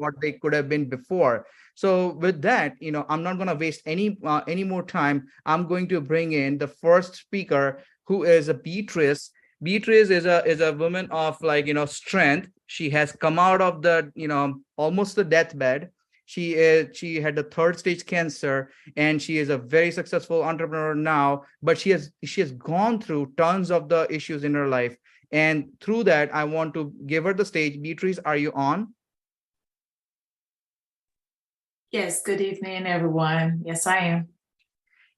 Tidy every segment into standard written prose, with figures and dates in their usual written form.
what they could have been before. So with that, I'm not going to waste any more time. I'm going to bring in the first speaker, who is a Beatrice. Beatrice is a woman of, like, strength. She has come out of the, almost the deathbed. She had the third stage cancer, and she is a very successful entrepreneur now, but she has gone through tons of the issues in her life. And through that, I want to give her the stage. Beatrice, are you on? Yes, good evening, everyone. Yes, I am.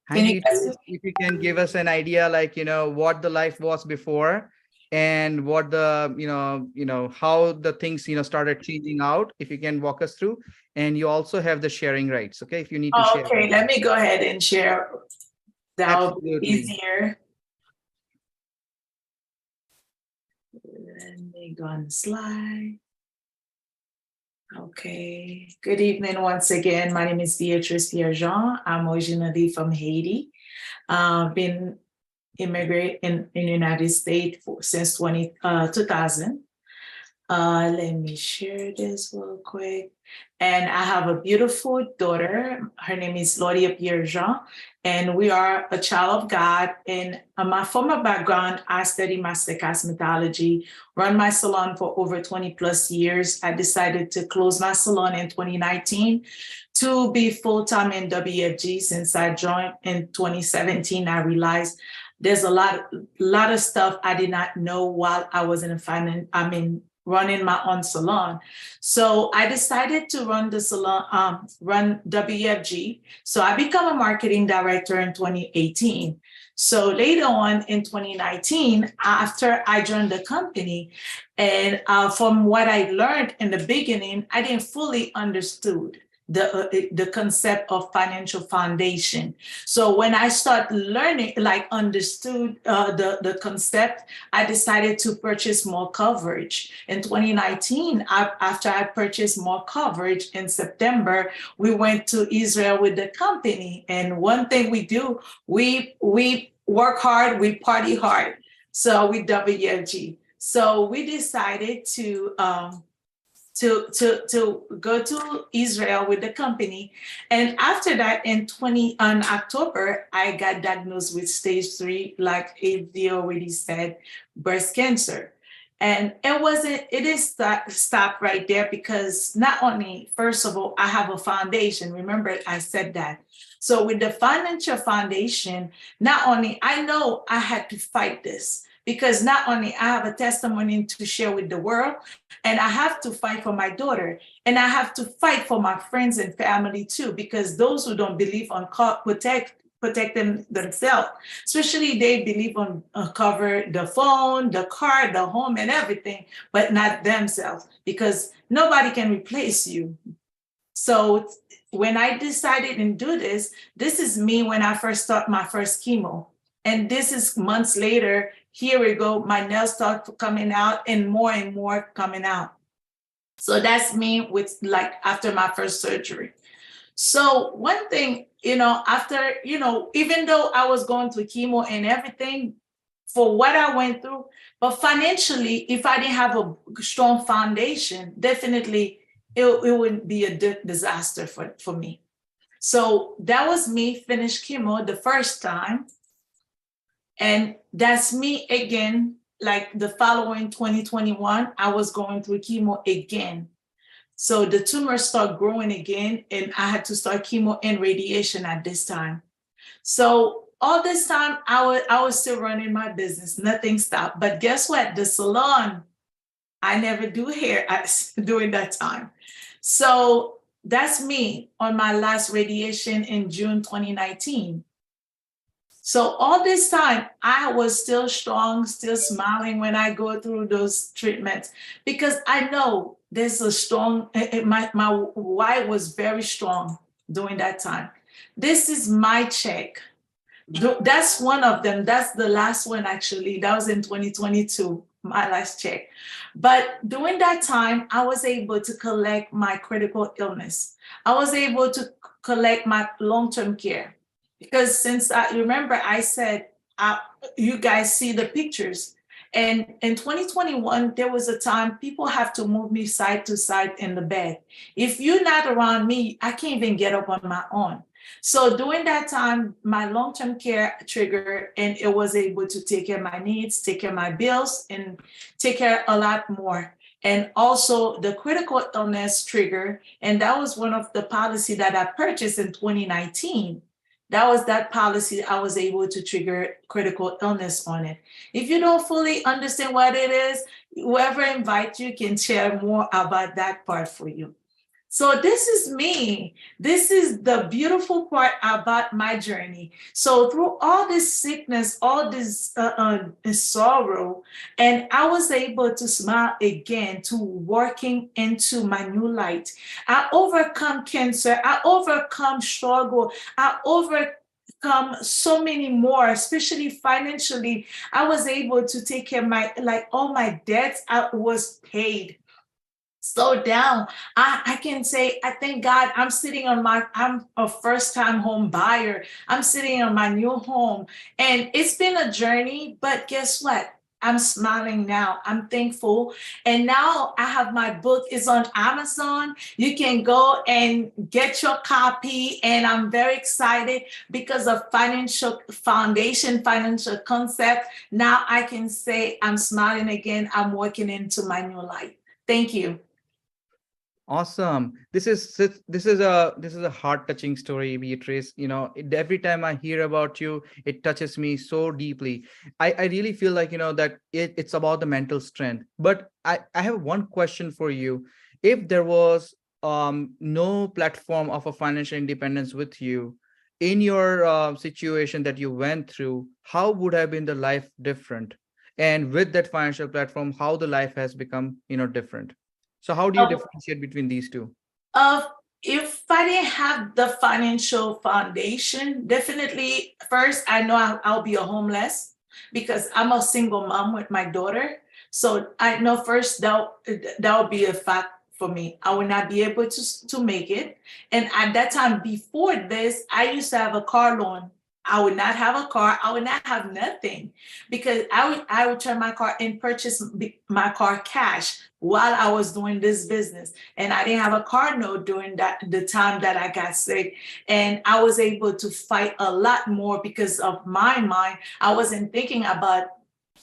Hi, Beatrice. If you can give us an idea, like, what the life was before, and what the, how the things, started changing out. If you can walk us through, and you also have the sharing rights. Okay. If you need to share. Okay, let me go ahead and share. That'll be Absolutely. easier. Let me go on the slide. Okay, good evening once again. My name is Beatrice Pierre-Jean. I'm originally from Haiti. Been immigrant in the United States since 2000. Let me share this real quick. And I have a beautiful daughter. Her name is Claudia Pierre-Jean, and we are a child of God. And my former background, I studied master cosmetology, run my salon for over 20 plus years. I decided to close my salon in 2019 to be full-time in WFG. Since I joined in 2017, I realized there's a lot of stuff I did not know while I was in finance. Running my own salon. So I decided to run the salon, run WFG. So I became a marketing director in 2018. So later on in 2019, after I joined the company, and from what I learned in the beginning, I didn't fully understood the concept of financial foundation. So when I start learning, like understood the concept, I decided to purchase more coverage. In 2019, after I purchased more coverage in September, we went to Israel with the company. And one thing we do, we work hard, we party hard. So with WFG. So we decided to go to Israel with the company. And after that, in October, I got diagnosed with stage 3, like AD already said, breast cancer. And it didn't stop right there, because not only, first of all, I have a foundation. Remember, I said that. So with the financial foundation, not only I know I had to fight this, because not only I have a testimony to share with the world, and I have to fight for my daughter, and I have to fight for my friends and family too, because those who don't believe on protect themselves, especially they believe on cover the phone, the car, the home, and everything, but not themselves, because nobody can replace you. So when I decided to do this is me when I first started my first chemo. And this is months later, here we go, my nails start coming out and more coming out. So that's me with, like, after my first surgery. So one thing, after, even though I was going through chemo and everything for what I went through, but financially, if I didn't have a strong foundation, definitely it would be a disaster for me. So that was me finish chemo the first time. And that's me again, like the following 2021, I was going through chemo again. So the tumor started growing again, and I had to start chemo and radiation at this time. So all this time, I was still running my business, nothing stopped. But guess what? The salon, I never do hair during that time. So that's me on my last radiation in June 2019. So all this time, I was still strong, still smiling when I go through those treatments, because I know there's a strong, my why was very strong during that time. This is my check. That's one of them. That's the last one, actually. That was in 2022, my last check. But during that time, I was able to collect my critical illness. I was able to collect my long-term care. Because since I remember, I said, you guys see the pictures. And in 2021, there was a time people have to move me side to side in the bed. If you're not around me, I can't even get up on my own. So during that time, my long-term care triggered, and it was able to take care of my needs, take care of my bills, and take care a lot more. And also the critical illness trigger, and that was one of the policy that I purchased in 2019. That was that policy I was able to trigger critical illness on it. If you don't fully understand what it is, whoever invites you can share more about that part for you. So this is me. This is the beautiful part about my journey. So through all this sickness, all this sorrow, and I was able to smile again, to working into my new light. I overcome cancer. I overcome struggle. I overcome so many more, especially financially. I was able to take care of my, like all my debts I was paid. So down. I can say, I thank God I'm a first time home buyer. I'm sitting on my new home. And it's been a journey, but guess what? I'm smiling now. I'm thankful. And now I have my book is on Amazon. You can go and get your copy. And I'm very excited because of financial foundation, financial concept. Now I can say I'm smiling again. I'm working into my new life. Thank you. Awesome. This is a heart-touching story, Beatrice. Every time I hear about you, it touches me so deeply. I really feel like, that it's about the mental strength. But I have one question for you. If there was no platform of a financial independence with you in your situation that you went through, how would have been the life different? And with that financial platform, how the life has become, different. So how do you differentiate between these two? Uh, if I didn't have the financial foundation, definitely first I know I'll be a homeless because I'm a single mom with my daughter. So I know first that would be a fact for me. I would not be able to make it. And at that time before this, I used to have a car loan. I would not have a car. I would not have nothing because I would turn my car and purchase my car cash while I was doing this business. And I didn't have a car note during the time that I got sick. And I was able to fight a lot more because of my mind. I wasn't thinking about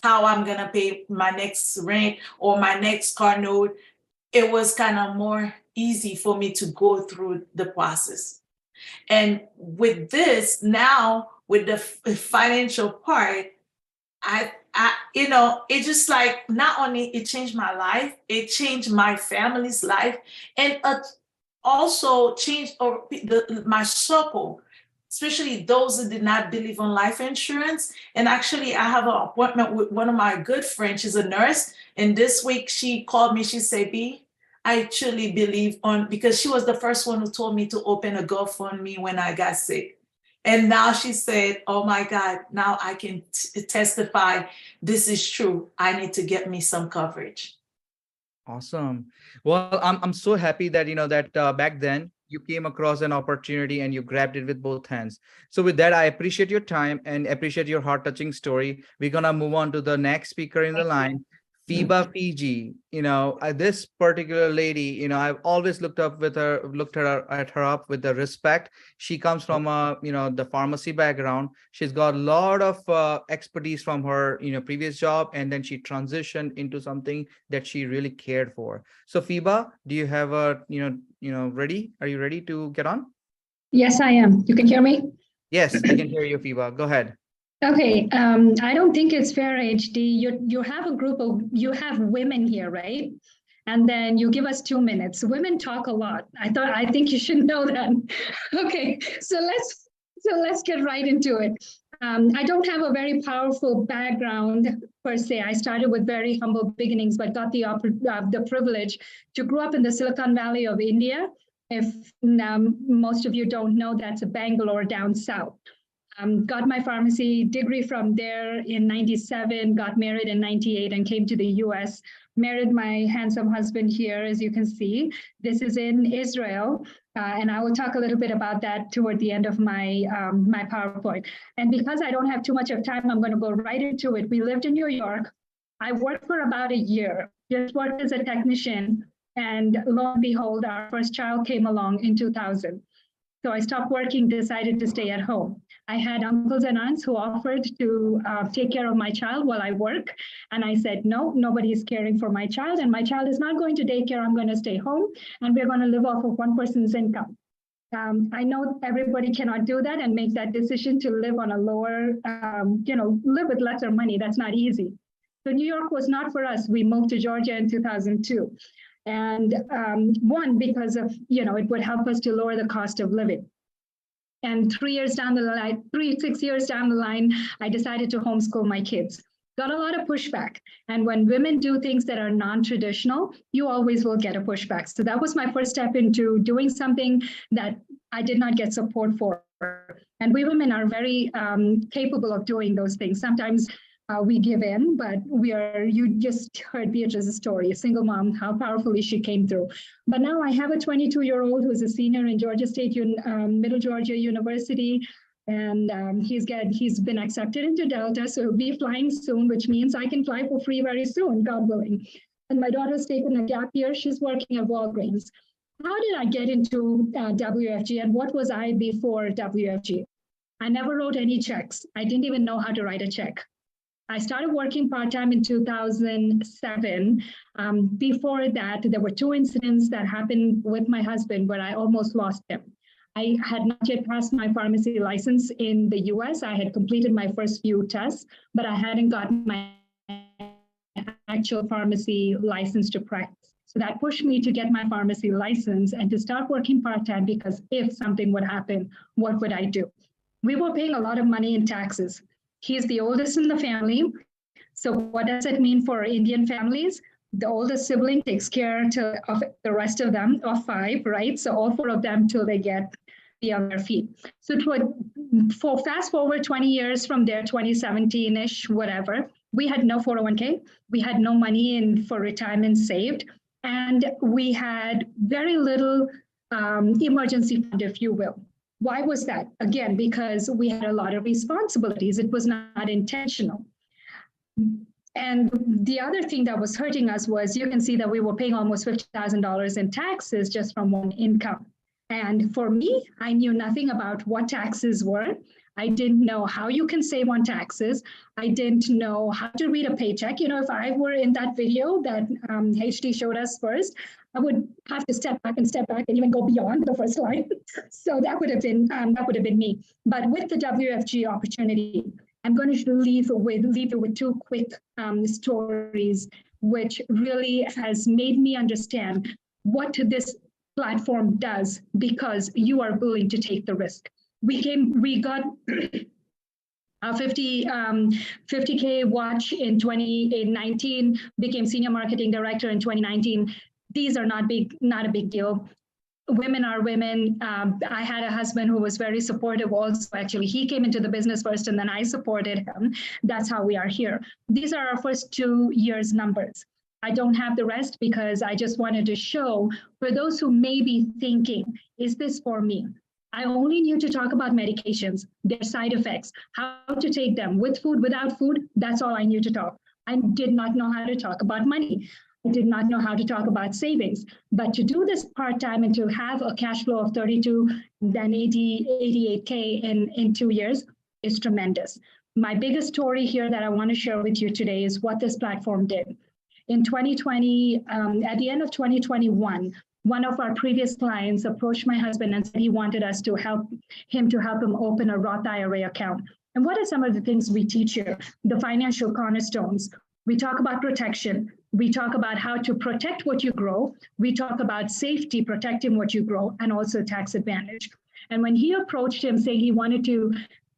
how I'm gonna pay my next rent or my next car note. It was kind of more easy for me to go through the process. And with this now, with the financial part, it just like not only it changed my life, it changed my family's life, and also changed my circle, especially those that did not believe in life insurance. And actually, I have an appointment with one of my good friends. She's a nurse, and this week she called me. She said, "B, I truly believe on," because she was the first one who told me to open a GoFundMe when I got sick. And now she said, "Oh my God, now I can testify this is true. I need to get me some coverage." Awesome. Well, I'm so happy that that back then you came across an opportunity and you grabbed it with both hands. So with that, I appreciate your time and appreciate your heart-touching story. We're gonna move on to the next speaker in the line, Fiba Fiji. This particular lady, I've always looked at her up with the respect. She comes from the pharmacy background. She's got a lot of expertise from her, previous job, and then she transitioned into something that she really cared for. So Fiba, do you have ready? Are you ready to get on? Yes, I am. You can hear me? Yes, I can hear you, Fiba. Go ahead. Okay. I don't think it's fair, HD. You have you have women here, right? And then you give us 2 minutes. Women talk a lot. I think you should know that. Okay, so let's get right into it. I don't have a very powerful background per se. I started with very humble beginnings, but got the privilege to grow up in the Silicon Valley of India. If most of you don't know, that's a Bangalore down south. Got my pharmacy degree from there in 97, got married in 98 and came to the US, married my handsome husband here, as you can see. This is in Israel, and I will talk a little bit about that toward the end of my PowerPoint. And because I don't have too much of time, I'm going to go right into it. We lived in New York. I worked for about a year, just worked as a technician. And lo and behold, our first child came along in 2000. So I stopped working, decided to stay at home. I had uncles and aunts who offered to take care of my child while I work. And I said, no, nobody is caring for my child. And my child is not going to daycare. I'm going to stay home. And we're going to live off of one person's income. I know everybody cannot do that and make that decision to live on a lower, live with lesser money. That's not easy. So New York was not for us. We moved to Georgia in 2002. And one, because of, it would help us to lower the cost of living. And 6 years down the line, I decided to homeschool my kids. Got a lot of pushback. And when women do things that are non-traditional, you always will get a pushback. So that was my first step into doing something that I did not get support for. And we women are very capable of doing those things. Sometimes we give in, but you just heard Beatrice's story, a single mom, how powerfully she came through. But now I have a 22-year-old who's a senior in Georgia State, Middle Georgia University. And he's been accepted into Delta, so he'll be flying soon, which means I can fly for free very soon, God willing. And my daughter's taken a gap year. She's working at Walgreens. How did I get into WFG, and what was I before WFG? I never wrote any checks. I didn't even know how to write a check. I started working part-time in 2007. Before that, there were 2 incidents that happened with my husband where I almost lost him. I had not yet passed my pharmacy license in the US. I had completed my first few tests, but I hadn't gotten my actual pharmacy license to practice. So that pushed me to get my pharmacy license and to start working part-time, because if something would happen, what would I do? We were paying a lot of money in taxes. He's the oldest in the family. So what does it mean for Indian families? The oldest sibling takes care of the rest of them, of 5, right? So all 4 of them till they get on their feet. So for fast forward 20 years from there, 2017-ish, whatever, we had no 401k. We had no money in for retirement saved. And we had very little emergency fund, if you will. Why was that? Again, because we had a lot of responsibilities. It was not intentional. And the other thing that was hurting us was, you can see that we were paying almost $50,000 in taxes just from one income. And for me, I knew nothing about what taxes were. I didn't know how you can save on taxes. I didn't know how to read a paycheck. If I were in that video that HD showed us first, I would have to step back and even go beyond the first line. So that would have been me. But with the WFG opportunity, I'm going to leave you with 2 quick stories, which really has made me understand what this platform does, because you are willing to take the risk. We got a 50K watch in 2019, became senior marketing director in 2019. These are not a big deal. Women are women. I had a husband who was very supportive also. Actually, he came into the business first and then I supported him. That's how we are here. These are our first 2 years' numbers. I don't have the rest because I just wanted to show, for those who may be thinking, is this for me? I only knew to talk about medications, their side effects, how to take them with food, without food. That's all I knew to talk. I did not know how to talk about money. I did not know how to talk about savings. But to do this part-time and to have a cash flow of 32, then 88K in 2 years is tremendous. My biggest story here that I want to share with you today is what this platform did. In 2020, at the end of 2021, one of our previous clients approached my husband and said he wanted us to help him open a Roth IRA account. And what are some of the things we teach here? The financial cornerstones. We talk about protection. We talk about how to protect what you grow. We talk about safety, protecting what you grow, and also tax advantage. And when he approached him saying he wanted to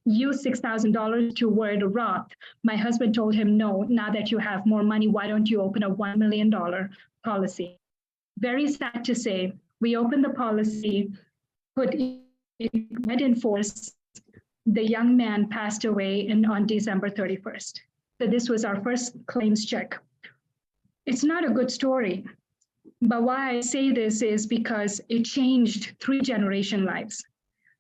use $6,000 toward a Roth, my husband told him, no, now that you have more money, why don't you open a $1 million policy? Very sad to say, we opened the policy, put it in force. The young man passed away on December 31st. So this was our first claims check. It's not a good story, but why I say this is because it changed 3 generation lives.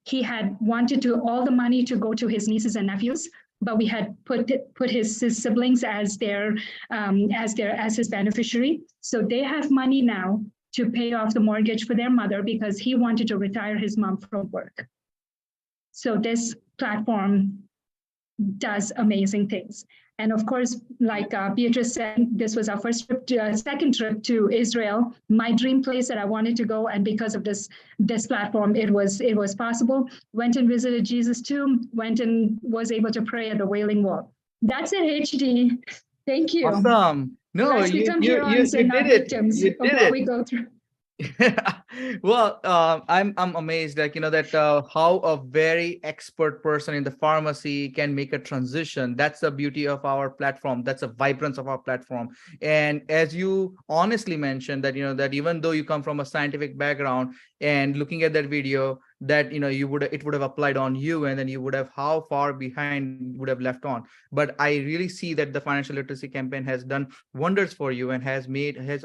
He had wanted all the money to go to his nieces and nephews. but we had put his siblings as his beneficiary. So they have money now to pay off the mortgage for their mother because he wanted to retire his mom from work. So this platform does amazing things. And of course, like Beatrice said, this was our second trip to Israel, my dream place that I wanted to go. And because of this platform, it was possible. Went and visited Jesus' tomb, went and was able to pray at the Wailing Wall. That's it, HD. Thank you. Awesome. No, Let's become you heroes and not did it. victims You of did what it. we go through. Well, I'm amazed, like, that how a very expert person in the pharmacy can make a transition. That's the beauty of our platform. That's the vibrance of our platform. And as you honestly mentioned that, that even though you come from a scientific background and looking at that video, that it would have applied on you, and then you would have how far behind you would have left on. But I really see that the financial literacy campaign has done wonders for you and has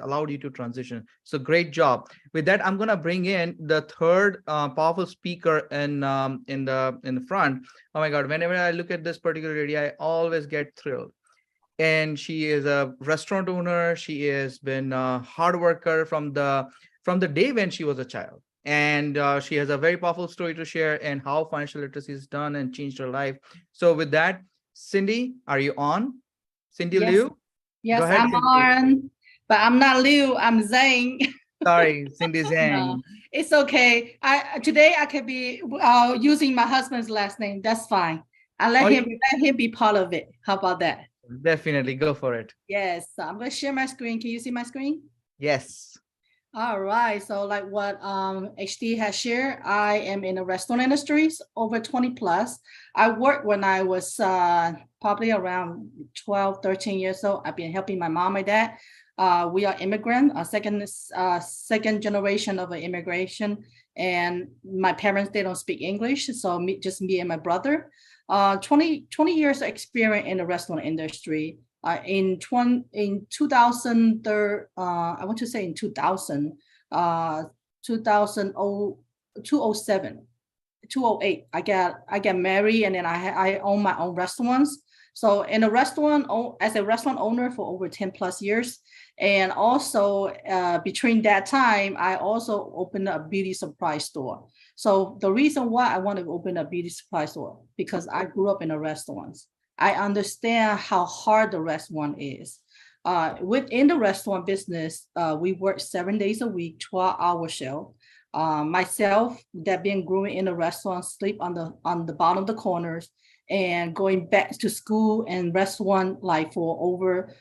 allowed you to transition. So great job. With that, I'm going to bring in the third powerful speaker in the front. Oh my God, whenever I look at this particular lady, I always get thrilled. And she is a restaurant owner. She has been a hard worker from the day when she was a child. And she has a very powerful story to share and how financial literacy is done and changed her life. So with that, Cindy, are you on? Cindy Yes. Liu? Yes, Go ahead, I'm Cindy. on, but I'm not Liu, I'm Zhang. Sorry, Cindy Zhang. No, it's okay. Today I could be using my husband's last name. That's fine. Let him be part of it. How about that? Definitely, go for it. Yes, so I'm going to share my screen. Can you see my screen? Yes. All right. So like what HD has shared, I am in the restaurant industry, over 20 plus. I worked when I was probably around 12, 13 years old. I've been helping my mom and dad. We are immigrant, second generation of an immigration. And my parents, they don't speak English. So just me and my brother. 20 years of experience in the restaurant industry. In 2000, I want to say in 2000, 207, 208, I got married, and then I own my own restaurants. So in a restaurant, as a restaurant owner for over 10 plus years. And also between that time, I also opened a beauty supply store. So the reason why I want to open a beauty supply store, because I grew up in a restaurant. I understand how hard the restaurant is. Within the restaurant business, we work 7 days a week, 12-hour show. Myself, that been growing in the restaurant, sleep on the bottom of the corners, and going back to school and restaurant like for over,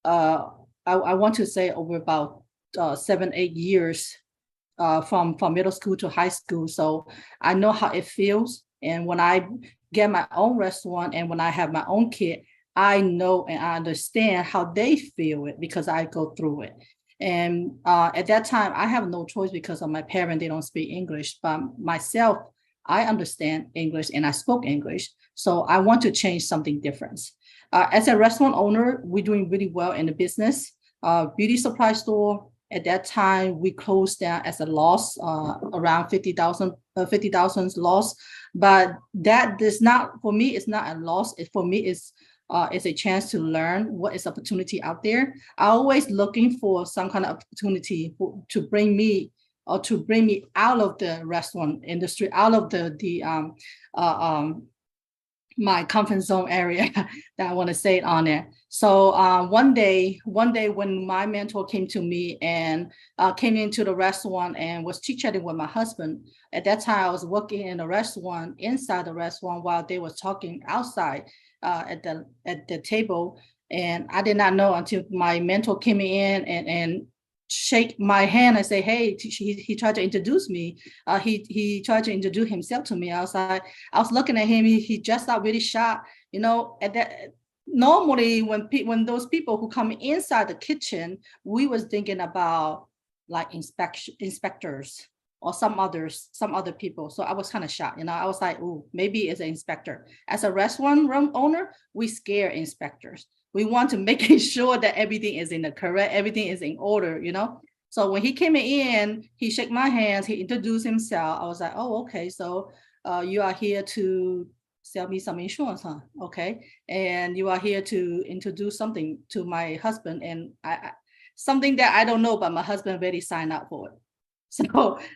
I want to say over about 7-8 years, from middle school to high school. So I know how it feels. And when I get my own restaurant and when I have my own kid, I know and I understand how they feel it because I go through it. And at that time, I have no choice because of my parents, they don't speak English. But myself, I understand English and I spoke English. So I want to change something different. As a restaurant owner, we're doing really well in the business. Beauty supply store, at that time, we closed down as a loss, around 50,000 loss. But that does not, for me, it's not a loss. For me, it's a chance to learn what is opportunity out there. I'm always looking for some kind of opportunity to bring me out of the restaurant industry, out of my comfort zone area that I want to say it on there. So one day when my mentor came to me and came into the restaurant and was chit-chatting with my husband, at that time I was working in a restaurant, inside the restaurant, while they was talking outside at the table. And I did not know until my mentor came in and shake my hand and say, hey, he tried to introduce me. He tried to introduce himself to me. I was looking at him. He just got really shocked. At that, normally when those people who come inside the kitchen, we was thinking about like inspectors or some other people. So I was kind of shocked. I was like, oh, maybe it's an inspector. As a restaurant owner, we scare inspectors. We want to make sure that everything is everything is in order, So when he came in, he shook my hands, he introduced himself. I was like, oh, okay. So you are here to sell me some insurance, huh? Okay. And you are here to introduce something to my husband, and something that I don't know, but my husband already signed up for it.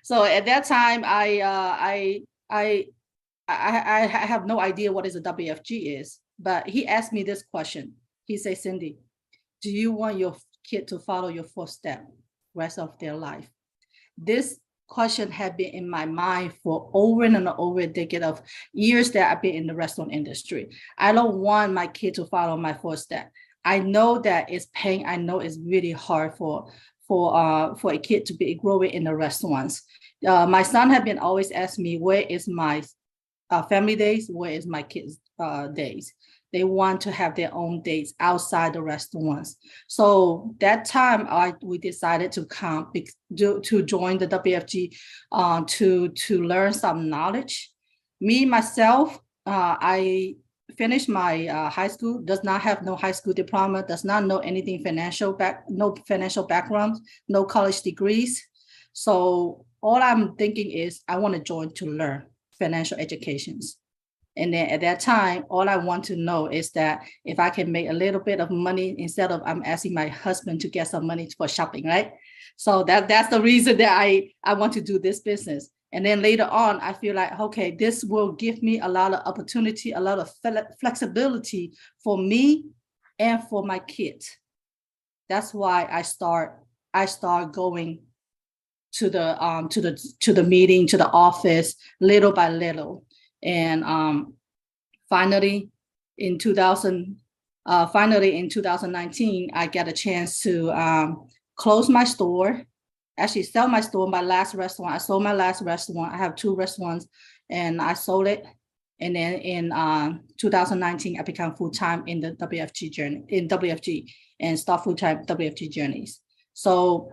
So at that time, I have no idea what is a WFG is, but he asked me this question. He said, Cindy, do you want your kid to follow your footstep rest of their life? This question had been in my mind for over and over a decade of years that I've been in the restaurant industry. I don't want my kid to follow my footstep. I know that it's pain. I know it's really hard for a kid to be growing in the restaurants. My son had been always asking me, where is my family days? Where is my kids' days? They want to have their own dates outside the restaurants. So that time, we decided to come to join the WFG to learn some knowledge. Me myself, I finished my high school. Does not have no high school diploma. Does not know anything no financial background, no college degrees. So all I'm thinking is I want to join to learn financial educations. And then at that time, all I want to know is that if I can make a little bit of money instead of I'm asking my husband to get some money for shopping, right? So that's the reason that I want to do this business. And then later on, I feel like, okay, this will give me a lot of opportunity, a lot of flexibility for me and for my kids. That's why I start going to the meeting, to the office, little by little. And finally in 2019, I got a chance to close my store, actually sell my store, my last restaurant. I sold my last restaurant. I have 2 restaurants and I sold it. And then in 2019, I became full-time in the WFG journey, in WFG, and start full-time WFG journeys. So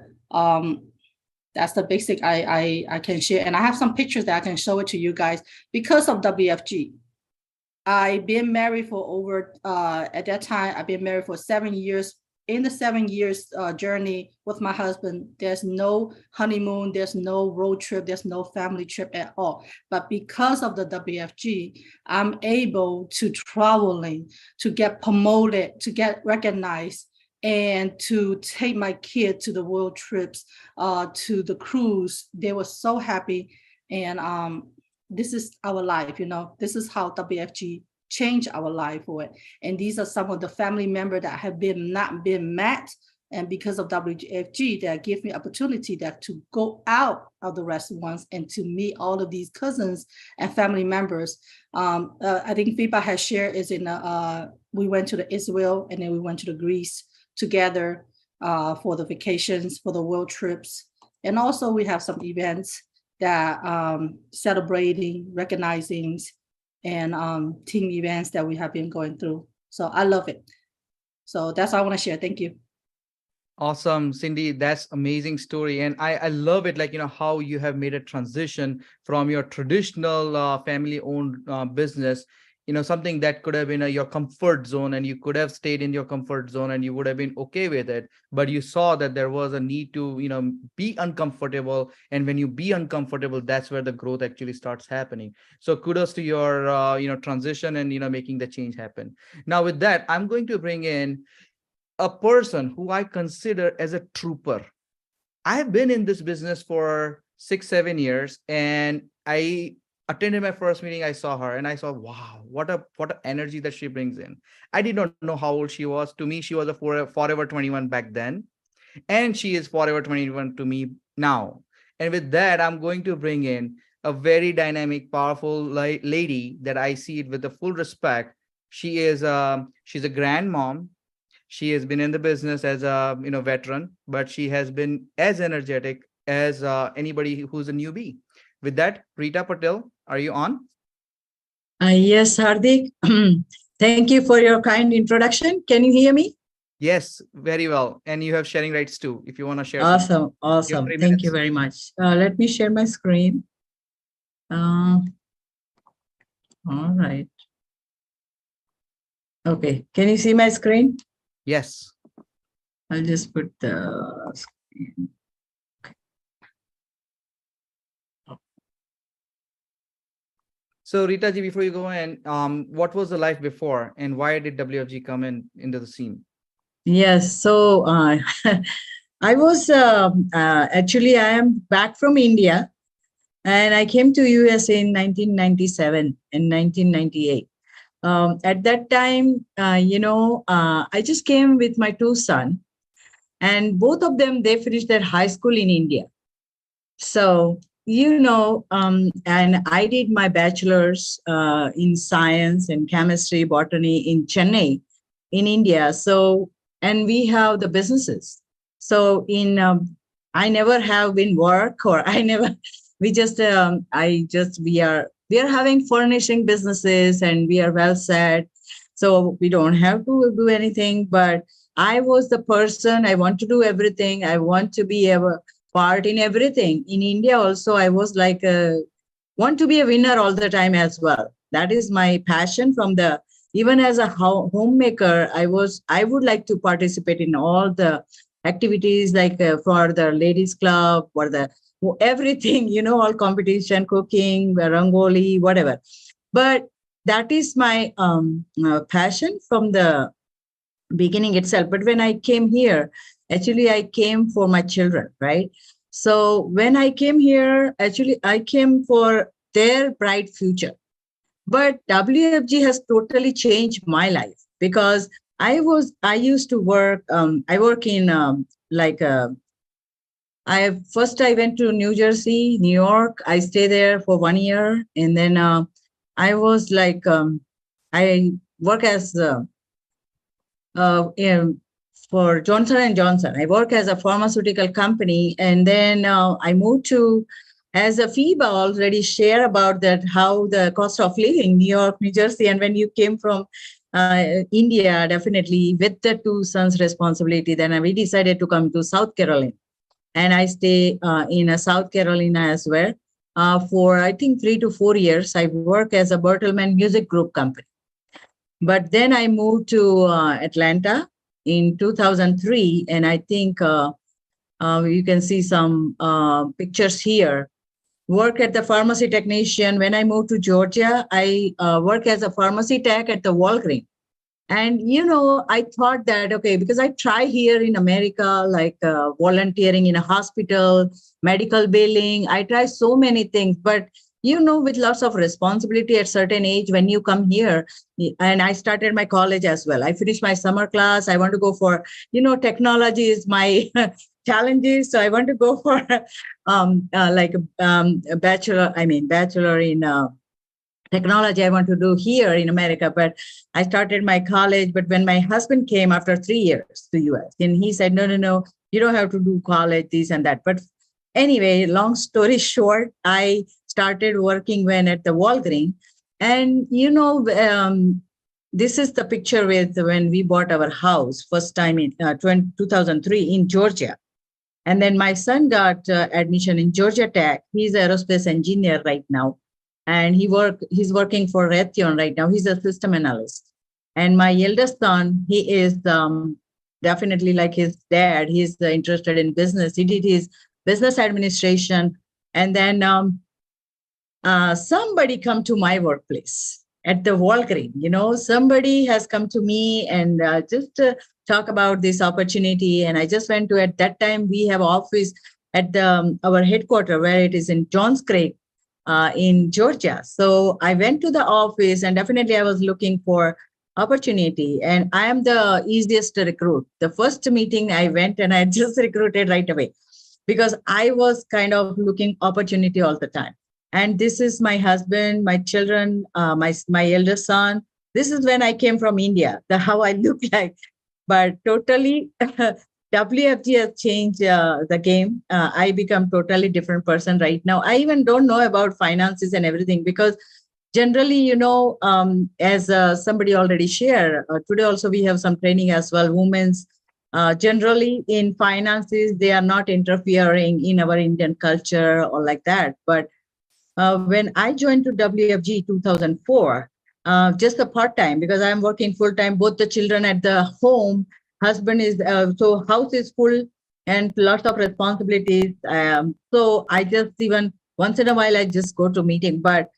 that's the basic I can share. And I have some pictures that I can show it to you guys. Because of WFG, I've been married for over, at that time, I've been married for 7 years. In the 7 years journey with my husband, there's no honeymoon, there's no road trip, there's no family trip at all. But because of the WFG, I'm able to traveling, to get promoted, to get recognized, and to take my kid to the world trips, to the cruise. They were so happy. And this is our life, this is how WFG changed our life for it. And these are some of the family members that have not been met. And because of WFG, that give me opportunity to go out of the restaurants and to meet all of these cousins and family members. I think Fiba has shared is we went to the Israel and then we went to the Greece together for the vacations, for the world trips. And also we have some events that celebrating, recognizing, and team events that we have been going through. So I love it. So that's all I want to share. Thank you. Awesome, Cindy. That's amazing story. And I love it, how you have made a transition from your traditional family-owned business, something that could have been your comfort zone, and you could have stayed in your comfort zone and you would have been okay with it. But you saw that there was a need to, be uncomfortable. And when you be uncomfortable, that's where the growth actually starts happening. So kudos to your, transition and, making the change happen. Now with that, I'm going to bring in a person who I consider as a trooper. I've been in this business for 6-7 years, and I attended my first meeting. I saw her and I saw, wow, what a energy that she brings in. I did not know how old she was. To me, she was a forever 21 back then, and she is forever 21 to me now. And with that, I'm going to bring in a very dynamic, powerful lady that I see it with the full respect. She's a grandmom. She has been in the business as a veteran, but she has been as energetic as anybody who's a newbie. With that, Rita Patel, are you on? Yes, Hardik. Thank you for your kind introduction. Can you hear me? Yes, very well. And you have sharing rights too, if you want to share. Awesome. Thank you very much. Let me share my screen. All right. Okay. Can you see my screen? Yes. I'll just put the screen. So Rita ji, before you go in, what was the life before, and why did WFG come in into the scene? Yes. So I was actually I am back from India, and I came to US in 1997 and 1998. At that time, I just came with my two sons, and both of them they finished their high school in India. So and I did my bachelor's in science and chemistry, botany in Chennai, in India. So, and we have the businesses. So I never have been work, or I never. We just we are having furnishing businesses, and we are well set. So we don't have to do anything. But I was the person. I want to do everything. I want to be able part in everything. In India also, I was like want to be a winner all the time as well. That is my passion from the, even as a homemaker, I would like to participate in all the activities, like for the ladies club, for the everything, all competition, cooking, rangoli, whatever. But that is my passion from the beginning itself. But when I came here, actually I came for my children, right? So when I came here, actually I came for their bright future. But WFG has totally changed my life, because I used to work, I work in I went to New Jersey, New York. I stayed there for 1 year, and then I was like I work as for Johnson and Johnson. I work as a pharmaceutical company, and then I moved to, as a FIBA already share about that, how the cost of living, New York, New Jersey, and when you came from India, definitely with the two sons' responsibility, then we decided to come to South Carolina, and I stay in South Carolina as well for I think 3 to 4 years. I work as a Bertelsmann Music Group company. But then I moved to Atlanta in 2003, and I think you can see some pictures here. Work at the pharmacy technician. When I moved to Georgia, I work as a pharmacy tech at the Walgreens. And, I thought that, okay, because I try here in America, like volunteering in a hospital, medical billing, I try so many things, but with lots of responsibility at certain age when you come here. And I started my college as well. I finished my summer class. I want to go for, technology is my challenges. So I want to go for a bachelor in technology I want to do here in America. But I started my college. But when my husband came after 3 years to US, and he said, no, you don't have to do college, this and that. But anyway, long story short, I started working when at the Walgreens. And, this is the picture with when we bought our house first time in 2003 in Georgia. And then my son got admission in Georgia Tech. He's an aerospace engineer right now. And he's working for Raytheon right now. He's a system analyst. And my eldest son, he is definitely like his dad. He's interested in business. He did his business administration. And then somebody come to my workplace at the Walgreens. Somebody has come to me and just talk about this opportunity. And I just went to, at that time, we have office at our headquarters where it is in Johns Creek in Georgia. So I went to the office, and definitely I was looking for opportunity. And I am the easiest to recruit. The first meeting I went and I just recruited right away, because I was kind of looking opportunity all the time. And this is my husband, my children, my eldest son. This is when I came from India, how I look like. But totally, WFG has changed the game. I become totally different person right now. I even don't know about finances and everything, because generally, as somebody already shared, today also we have some training as well. Women's generally in finances, they are not interfering in our Indian culture or like that. But when I joined to WFG 2004, just a part-time, because I'm working full-time, both the children at the home, husband is, so house is full and lots of responsibilities. So I just, even once in a while, I just go to meeting. But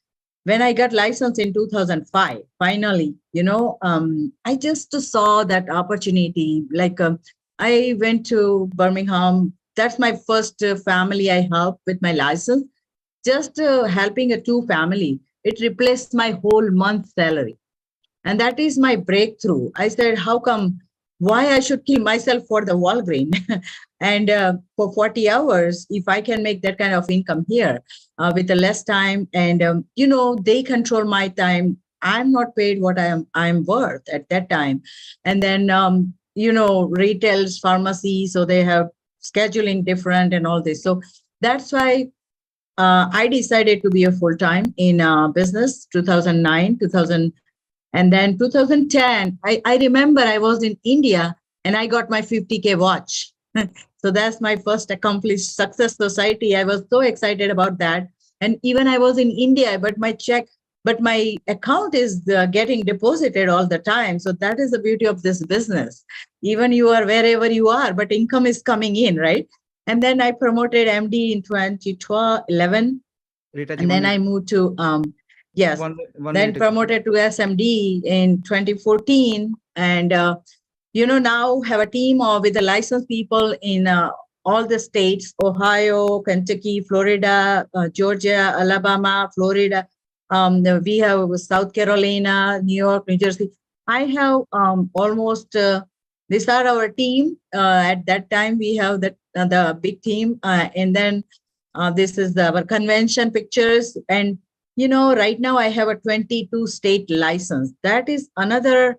when I got licensed in 2005, finally, I just saw that opportunity. Like I went to Birmingham. That's my first family I helped with my license. Just helping a two family, it replaced my whole month's salary. And that is my breakthrough. I said, how come, why I should kill myself for the Walgreen? And for 40 hours, if I can make that kind of income here with a less time, and, they control my time. I'm not paid what I'm worth at that time. And then, retails, pharmacy, so they have scheduling different and all this. So that's why I decided to be a full-time in business, 2009, 2000. And then 2010, I remember I was in India and I got my 50K watch. So that's my first accomplished success society. I was so excited about that. And even I was in India, but my account is getting deposited all the time. So that is the beauty of this business. Even you are wherever you are, but income is coming in, right? And then I promoted MD in 2011. And then I moved to, yes, then promoted to SMD in 2014. And, now have a team with the licensed people in all the states, Ohio, Kentucky, Florida, Georgia, Alabama, Florida. We have South Carolina, New York, New Jersey. I have almost, these are our team. At that time, we have the big team. And then this is our convention pictures. And, right now I have a 22 state license. That is another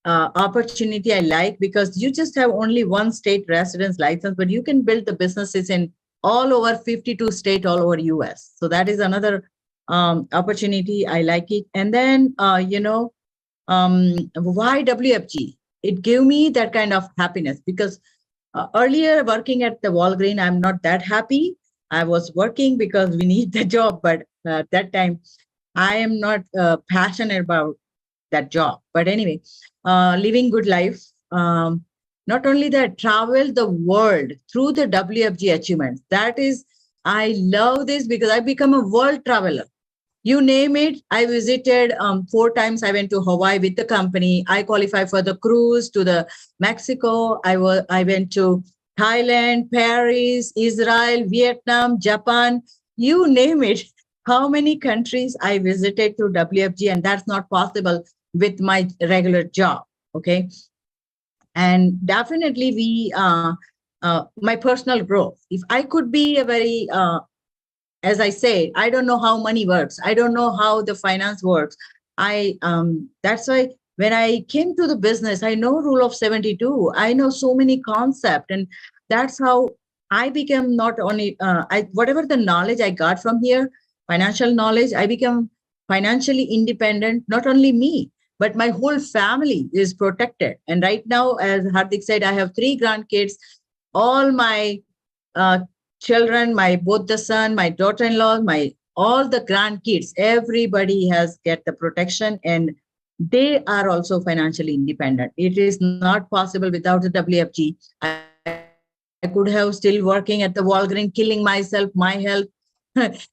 opportunity I like, because you just have only one state residence license, but you can build the businesses in all over 52 states, all over US. So that is another opportunity. I like it. And then, why WFG? It gave me that kind of happiness, because earlier working at the Walgreen, I'm not that happy. I was working because we need the job, but at that time, I am not passionate about that job. But anyway, living good life. Not only that, travel the world through the WFG achievements. That is, I love this because I become a world traveler. You name it, I visited 4 times. I went to Hawaii with the company. I qualified for the cruise to the Mexico. I went to Thailand, Paris, Israel, Vietnam, Japan, you name it. How many countries I visited through WFG, and that's not possible with my regular job. Okay. And definitely my personal growth. If I could be a very, as I say, I don't know how money works. I don't know how the finance works. That's why when I came to the business, I know rule of 72. I know so many concepts, and that's how I became not only, whatever the knowledge I got from here, financial knowledge, I become financially independent, not only me, but my whole family is protected. And right now, as Hardik said, I have 3 grandkids, all my children, both the son, my daughter-in-law, all the grandkids, everybody has get the protection, and they are also financially independent. It is not possible without the WFG. I could have still working at the Walgreens, killing myself. My health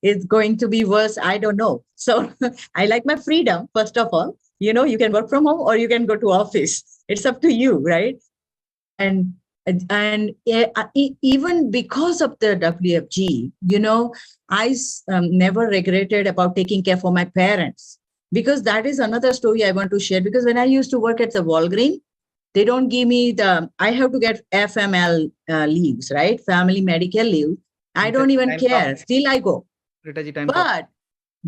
is going to be worse. I don't know. So I like my freedom, first of all. You can work from home or you can go to office. It's up to you, right? And even because of the WFG, I never regretted about taking care for my parents, because that is another story I want to share. Because when I used to work at the Walgreens, they don't give me I have to get FML leaves, right? Family medical leave. I don't even care. Still I go. But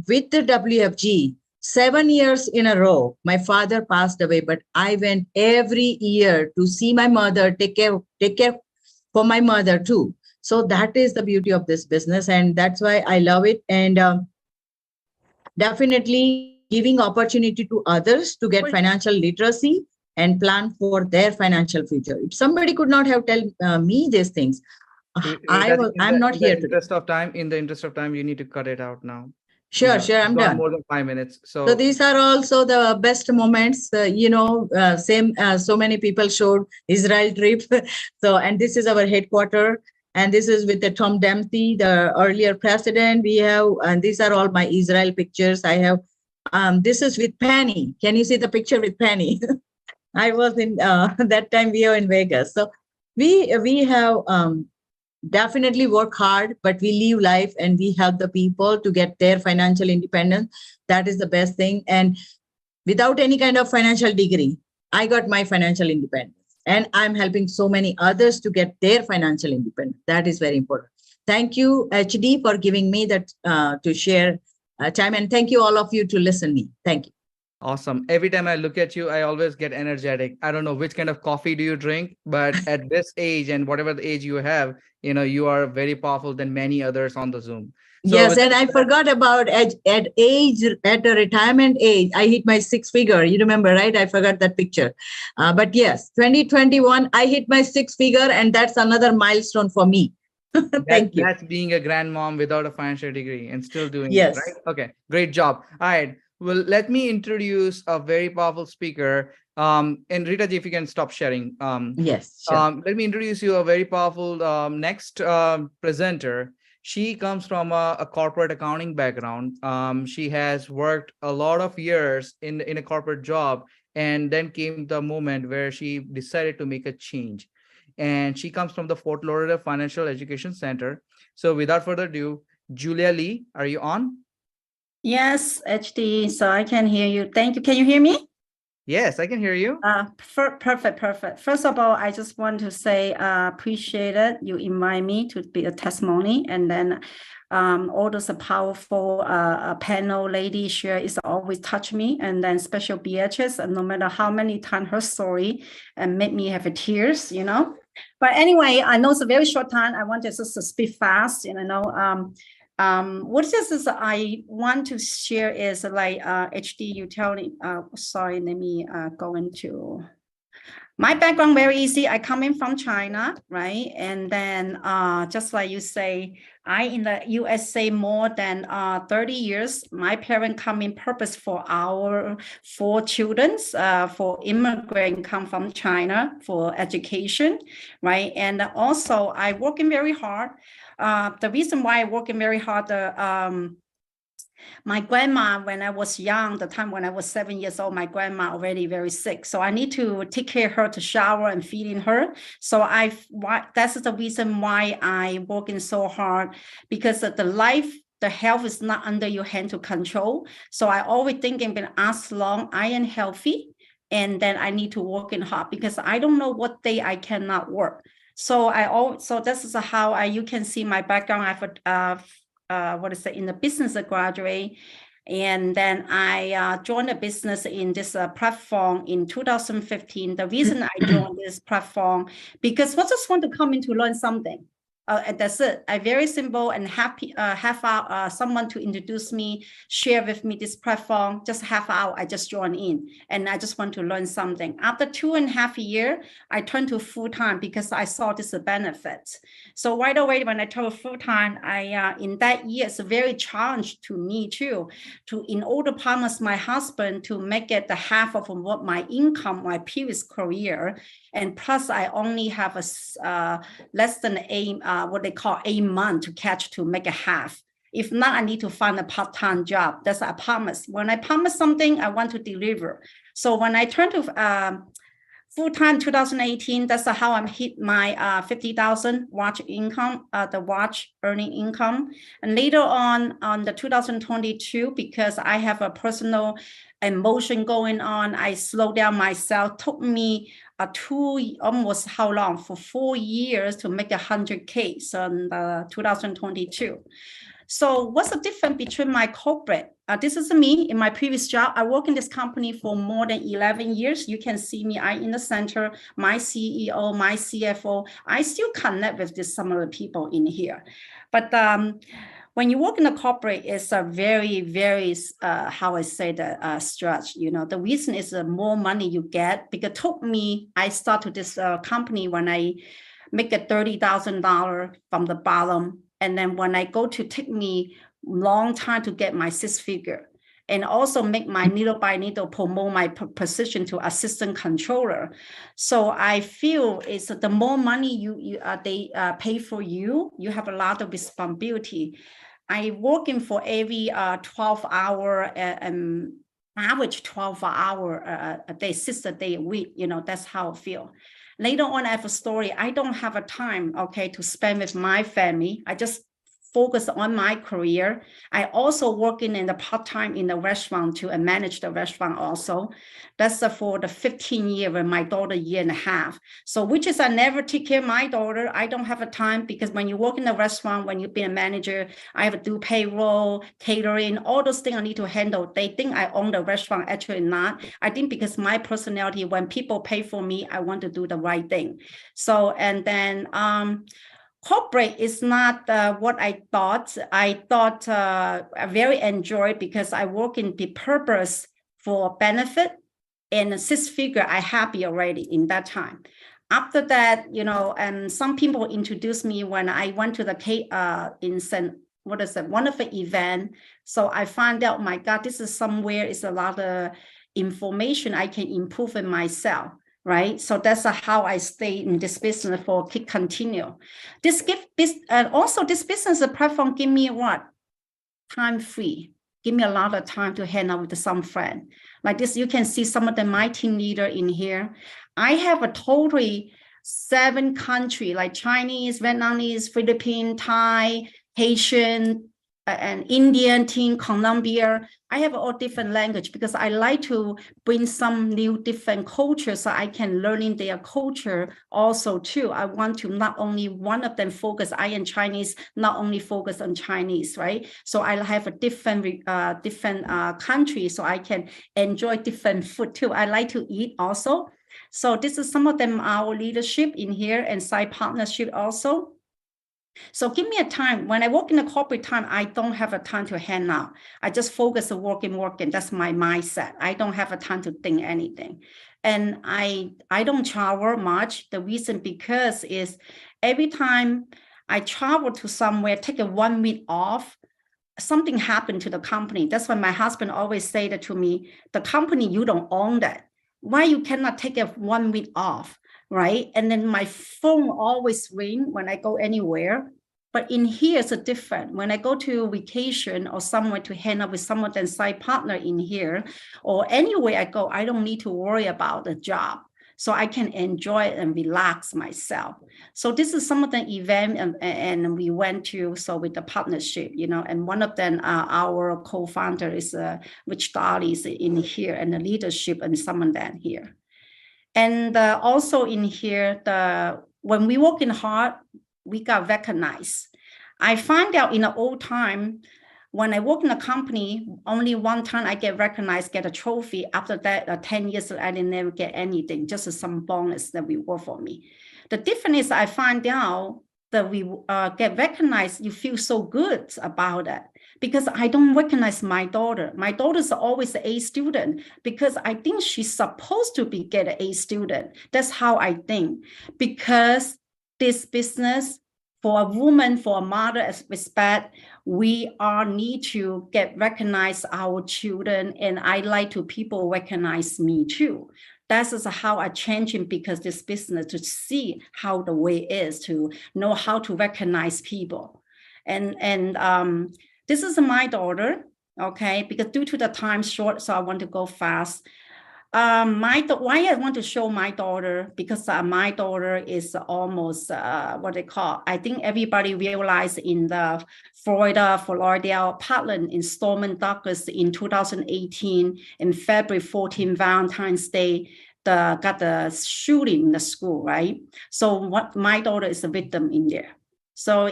with the WFG, 7 years in a row, my father passed away, but I went every year to see my mother, take care for my mother too. So that is the beauty of this business, and that's why I love it. And definitely giving opportunity to others to get financial literacy and plan for their financial future. If somebody could not have tell me these things, I'm not here today. In the interest of time, you need to cut it out now. Sure, I'm done. More than 5 minutes. So these are also the best moments, so many people showed Israel trip. And this is our headquarters. And this is with the Tom Dempsey, the earlier president. We have, and these are all my Israel pictures. I have, this is with Penny. Can you see the picture with Penny? I was in, that time we were in Vegas. So we have definitely work hard, but we live life and we help the people to get their financial independence. That is the best thing. And without any kind of financial degree, I got my financial independence. And I'm helping so many others to get their financial independence. That is very important. Thank you, HD, for giving me that to share time. And thank you all of you to listen me. Thank you. Awesome. Every time I look at you, I always get energetic. I don't know which kind of coffee do you drink, but at this age and whatever the age you have, you are very powerful than many others on the Zoom. So yes, and I forgot about at age, at a retirement age, I hit my 6 figure. You remember, right? I forgot that picture. But yes, 2021, I hit my 6 figure, and that's another milestone for me. Thank you. That's being a grandmom without a financial degree and still doing Yes. it, right? Okay, great job. All right. Well, let me introduce a very powerful speaker. And Rita ji, if you can stop sharing. Yes, sure. Let me introduce you a very powerful next presenter. She comes from a corporate accounting background. She has worked a lot of years in a corporate job, and then came the moment where she decided to make a change. And she comes from the Fort Lauderdale Financial Education Center. So without further ado, Julia Lee, are you on? Yes, HD. So I can hear you. Thank you. Can you hear me? Yes, I can hear you. Perfect. First of all, I just want to say appreciate it. You invite me to be a testimony, and then all those powerful panel lady share is always touch me, and then special Beatrice, and no matter how many times her story and make me have tears, But anyway, I know it's a very short time. I want to just speak fast, what is I want to share is like HD, you tell me, sorry, let me go into my background very easy. I come in from China, right? And then just like you say, I in the USA more than 30 years. My parents come in purpose for our 4 children, for immigrant come from China for education, right? And also I working very hard. The reason why I working very hard, my grandma, when I was young, the time when I was 7 years old, my grandma already very sick. So I need to take care of her, to shower and feeding her. So that's the reason why I working so hard, because of the health is not under your hand to control. So I always thinking, as long I am healthy, and then I need to work in hard, because I don't know what day I cannot work. So this is how you can see my background. I have in the business graduate, and then I joined a business in this platform in 2015. The reason I joined this platform because I just want to come in to learn something. And that's it. I very simple and happy have someone to introduce me, share with me this platform. Just half hour, I just joined in, and I just want to learn something. After 2.5 years, I turned to full time because I saw this benefit. So right away, when I turned full time, I in that year it's a very challenge to me too, in order to promise my husband to make it the half of what my income, my previous career. And plus, I only have a less than what they call a month to make a half. If not, I need to find a part-time job. That's I promise. When I promise something, I want to deliver. So when I turn to full-time 2018, that's how I hit my 50,000 watch income, the watch earning income. And later on the 2022, because I have a personal emotion going on, I slowed down myself. Took me almost how long? For 4 years to make 100K. So in 2022. So what's the difference between my corporate? This is me in my previous job. I work in this company for more than 11 years. You can see me, I in the center, my CEO, my CFO. I still connect with some of the people in here. But when you work in a corporate, it's a very, very, how I say the stretch. The reason is the more money you get. Because it took me, I started this company when I make a $30,000 from the bottom. And then when I go to take me long time to get my 6 figure. and also make my needle by needle promote my position to assistant controller. So I feel is the more money they pay for you, you have a lot of responsibility. I working for every 12-hour average 12-hour a day, 6 a day a week. That's how I feel. Later on, I have a story. I don't have a time, okay, to spend with my family. I just focus on my career. I also working in the part-time in the restaurant too, and manage the restaurant also. That's for the 15 year with my daughter 1.5 years. So which is I never take care of my daughter. I don't have a time, because when you work in the restaurant, when you've been a manager, I have to do payroll, catering, all those things I need to handle. They think I own the restaurant, actually not. I think because my personality, when people pay for me, I want to do the right thing. So, and then, corporate is not what I thought. I thought I very enjoyed, because I work in the purpose for benefit, and 6 figure I happy already in that time. After that, and some people introduced me when I went to the one of the event. So I found out, my God, this is somewhere is a lot of information I can improve in myself. Right. So that's how I stay in this business for continue. This business platform give me what? Time free. Give me a lot of time to hang out with some friend. Like this, you can see some of my team leader in here. I have a totally 7 country, like Chinese, Vietnamese, Philippine, Thai, Haitian, and Indian team, Colombia. I have all different language, because I like to bring some new different cultures, so I can learn in their culture also too. I want to not only one of them focus, I am Chinese, not only focus on Chinese, right? So I have a different country, so I can enjoy different food too. I like to eat also. So this is some of them, our leadership in here, and side partnership also. So give me a time. When I work in the corporate time, I don't have a time to hang out. I just focus on working. That's my mindset. I don't have a time to think anything. And I don't travel much. The reason because is every time I travel to somewhere, take a 1 week off, something happened to the company. That's why my husband always say that to me, the company, you don't own that. Why you cannot take a 1 week off? Right? And then my phone always ring when I go anywhere. But in here, it's different. When I go to vacation or somewhere to hang out with someone and side partner in here, or anywhere I go, I don't need to worry about the job. So I can enjoy it and relax myself. So this is some of the event and we went to, so with the partnership, and one of them, our co-founder is Rich Dolly is in here, and the leadership and someone then here. And also in here, when we working hard, we got recognized. I find out in the old time, when I work in a company, only one time I get recognized, get a trophy. After that, 10 years, I didn't never get anything, just some bonus that we work for me. The difference is I find out that we get recognized, you feel so good about it. Because I don't recognize my daughter. My daughter's always an A student, because I think she's supposed to get an A student. That's how I think. Because this business, for a woman, for a mother, as respect, we all need to get recognize our children, and I like to people recognize me too. That is how I change it, because this business, to see how the way is, to know how to recognize people. And this is my daughter, okay, because due to the time short, so I want to go fast. Why I want to show my daughter, because my daughter is almost what they call, I think everybody realized in the Florida, Portland in Storm Douglas in 2018, in February 14, Valentine's Day, got the shooting in the school, right? So what my daughter is a victim in there. So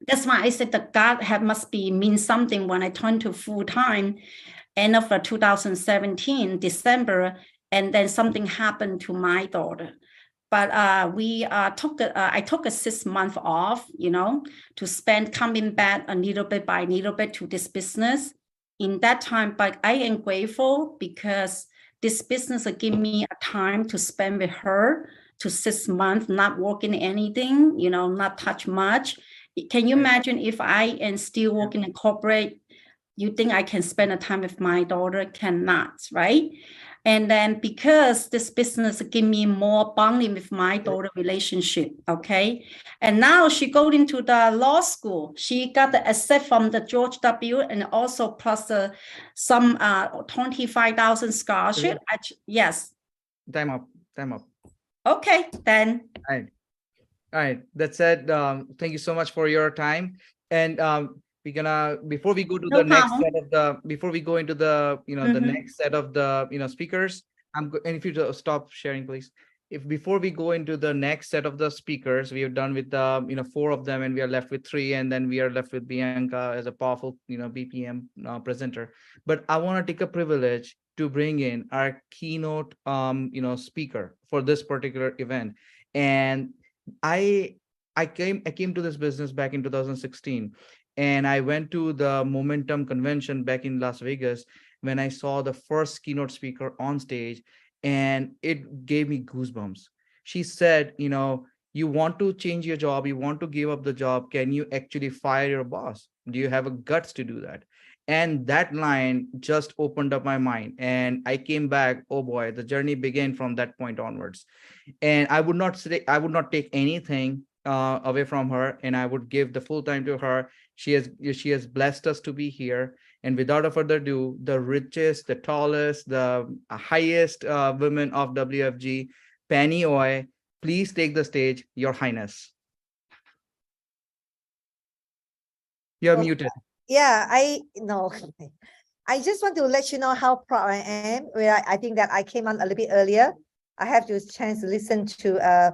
that's why I said that God must mean something when I turned to full time, end of 2017, December, and then something happened to my daughter. But I took a 6 month off, to spend coming back a little bit by little bit to this business in that time. But I am grateful, because this business give me a time to spend with her to 6 months, not working anything, not touch much. Can you imagine if I am still working in corporate, You think I can spend the time with my daughter? Cannot, right? And then because this business give me more bonding with my daughter relationship, okay? And now she go into the law school. She got the accept from the George W. and also plus some 25,000 scholarship. Yes. Time up. Time up. Okay, then. All right. That said, thank you so much for your time. And we're gonna, before we go to No the next problem. set of the, before we go into the, the Mhm. next set of the, speakers, and if you stop sharing, please. If before we go into the next set of the speakers, we have done with the, 4 of them, and we are left with 3, and then we are left with Bianca as a powerful, BPM presenter. But I want to take a privilege to bring in our keynote, speaker for this particular event. And I came to this business back in 2016, and I went to the Momentum convention back in Las Vegas when I saw the first keynote speaker on stage, and it gave me goosebumps. She said, you want to change your job, you want to give up the job, can you actually fire your boss? Do you have a guts to do that? And that line just opened up my mind, and I came back. Oh boy, the journey began from that point onwards. And I would not take anything away from her, and I would give the full time to her. She has blessed us to be here. And without a further ado, the richest, the tallest, the highest woman of WFG, Penny Oy, please take the stage, Your Highness. You're muted. Yeah, I just want to let you know how proud I am. I think that I came on a little bit earlier. I have the chance to listen to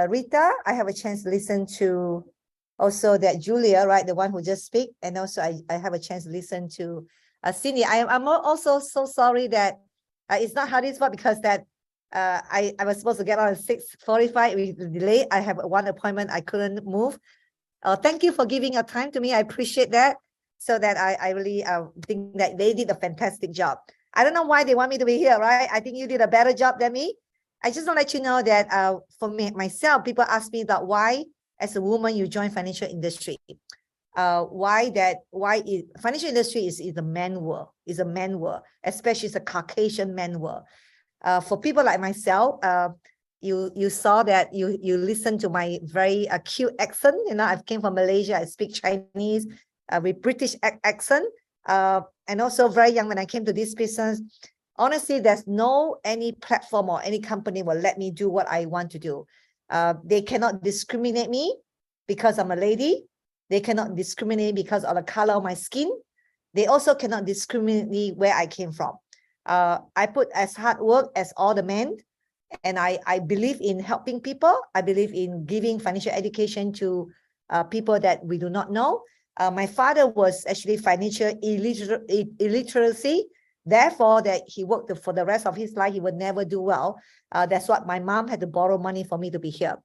Rita. I have a chance to listen to also that Julia, right, the one who just speak, and also I have a chance to listen to Cindy. I'm also so sorry that it's not Hadi's fault, because that I was supposed to get on at 6:45 with delay. I have one appointment I couldn't move. Thank you for giving your time to me. I appreciate that. So that I really think that they did a fantastic job. I don't know why they want me to be here, right? I think you did a better job than me. I just want to let you know that for myself, people ask me that why, as a woman, you join financial industry. Financial industry is a man world, especially it's a Caucasian man world. For people like myself, you saw that you listened to my very cute accent. I came from Malaysia. I speak Chinese with British accent, and also very young when I came to this business. Honestly, there's any platform or any company will let me do what I want to do. They cannot discriminate me because I'm a lady. They cannot discriminate because of the color of my skin. They also cannot discriminate me where I came from. I put as hard work as all the men, and I believe in helping people. I believe in giving financial education to people that we do not know. My father was actually financial illiteracy. Therefore, that he worked for the rest of his life, he would never do well. That's what my mom had to borrow money for me to be here.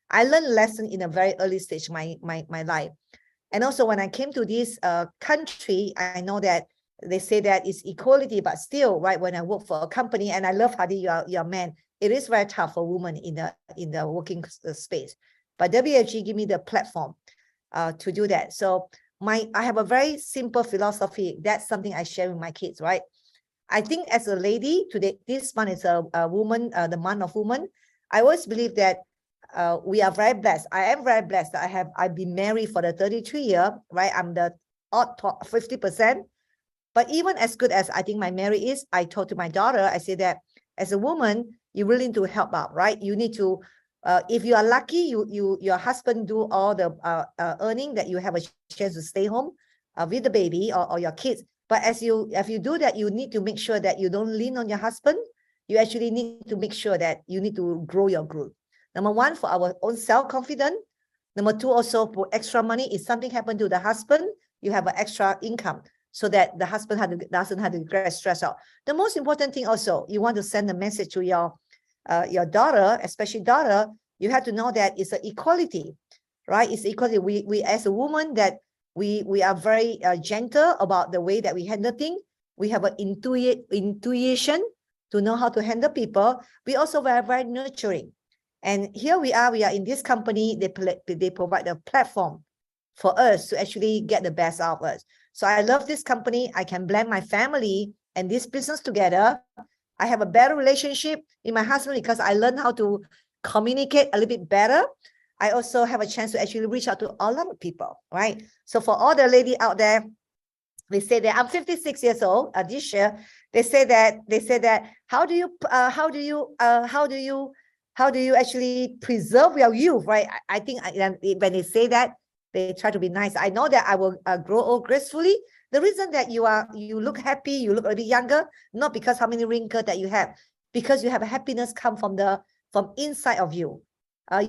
I learned a lesson in a very early stage of my life. And also when I came to this country, I know that they say that it's equality, but still, right, when I work for a company, and I love Hadi, you're a man, it is very tough for women in the working space. But WFG give me the platform to do that. So I have a very simple philosophy. That's something I share with my kids, right? I think as a lady today, this month is a woman, the month of woman. I always believe that we are very blessed. I am very blessed. I've been married for the 33 year, right? I'm the odd 50%. But even as good as I think my marriage is, I told to my daughter, I said that as a woman, you're willing to help out, right? You need to, if you are lucky, your husband do all the earning, that you have a chance to stay home with the baby or your kids. But if you do that, you need to make sure that you don't lean on your husband. You actually need to make sure that you need to grow your group. Number one, for our own self-confidence. Number two, also for extra money. If something happened to the husband, you have an extra income so that the husband doesn't have to get stressed out. The most important thing also, you want to send a message to your daughter, especially daughter, you have to know that it's an equality, right? It's equality. We as a woman, that we are very gentle about the way that we handle things. We have an intuition to know how to handle people. We also very, very nurturing. And here we are in this company, they provide a platform for us to actually get the best out of us. So I love this company. I can blend my family and this business together. I have a better relationship with my husband because I learned how to communicate a little bit better. I also have a chance to actually reach out to a lot of people, right? So for all the lady out there, they say that I'm 56 years old this year. They say that how do you actually preserve your youth, right? I think when they say that, they try to be nice. I know that I will grow old gracefully. The reason that you look happy, you look a bit younger, not because how many wrinkles that you have, because you have a happiness come from inside of you.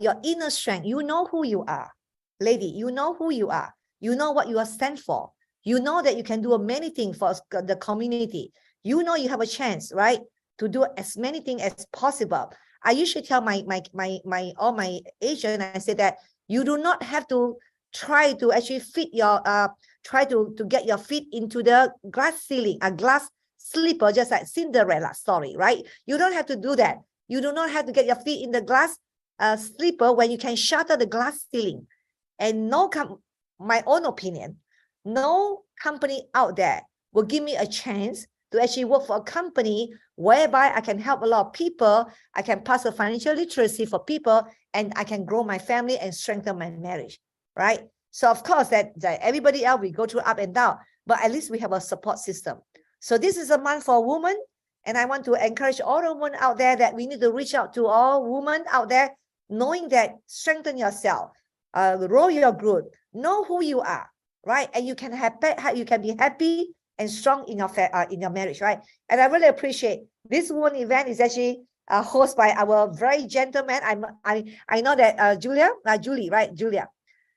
Your inner strength, you know who you are. Lady, you know who you are. You know what you are stand for. You know that you can do many things for the community. You know you have a chance, right, to do as many things as possible. I usually tell all my agents, I say that you do not have to try to actually fit your try to get your feet into the glass ceiling, a glass slipper, just like Cinderella story, right? You don't have to do that. You do not have to get your feet in the glass slipper when you can shatter the glass ceiling. And my own opinion, no company out there will give me a chance to actually work for a company whereby I can help a lot of people, I can pass a financial literacy for people, and I can grow my family and strengthen my marriage, right? So of course that everybody else, we go through up and down, but at least we have a support system. So this is a month for women, and I want to encourage all the women out there that we need to reach out to all women out there, knowing that strengthen yourself, grow your growth, know who you are, right? And you can be happy and strong in your marriage, right? And I really appreciate this woman event is actually hosted by our very gentleman. I know that Julie, right? Julia.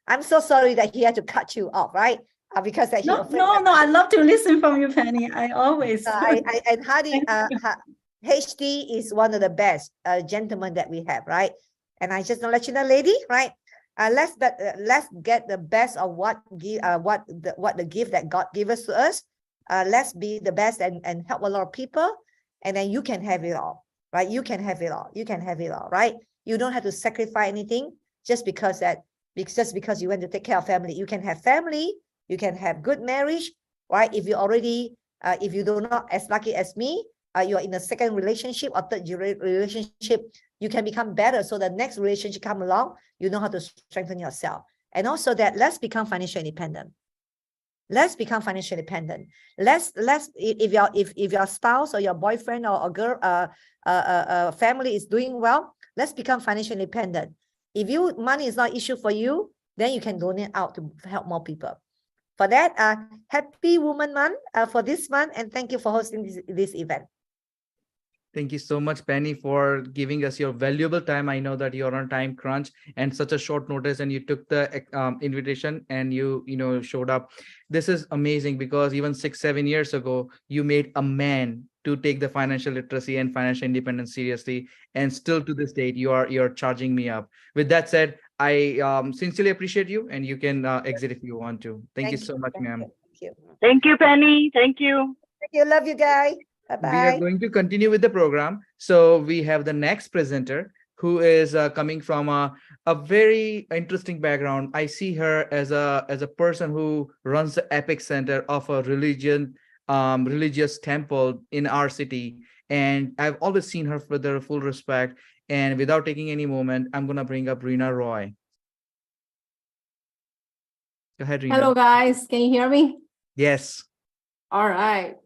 I'm so sorry that he had to cut you off, right? Because that no, I love to listen from you, Penny. I always. And Hardy, HD is one of the best gentlemen that we have, right? And I just want to let you know, lady, right? Let's get the best of what the gift that God gave us to us. Let's be the best and help a lot of people, and then you can have it all, right? You can have it all. You can have it all, right? You don't have to sacrifice anything just because you want to take care of family. You can have family. You can have good marriage, right? If you do not as lucky as me, you're in a second relationship or third relationship, you can become better. So the next relationship come along, you know how to strengthen yourself. And also that let's become financially independent. Let's become financially independent. If your spouse or your boyfriend or girl family is doing well, let's become financially independent. If money is not an issue for you, then you can donate out to help more people. For that, happy Woman Month for this month, and thank you for hosting this event. Thank you so much, Penny, for giving us your valuable time. I know that you're on time crunch and such a short notice, and you took the invitation and you showed up. This is amazing because even 6-7 years ago, you made a man to take the financial literacy and financial independence seriously, and still to this date, you're charging me up. With that said, I sincerely appreciate you, and you can exit if you want to. Thank you so much, ma'am. Thank you. Thank you, Penny. Thank you. Thank you. Love you guys. Bye-bye. We are going to continue with the program. So we have the next presenter who is coming from a very interesting background. I see her as a person who runs the epic center of a religious temple in our city. And I've always seen her with her full respect. And without taking any moment, I'm going to bring up Reena Roy. Go ahead, Reena. Hello, guys. Can you hear me? Yes. All right.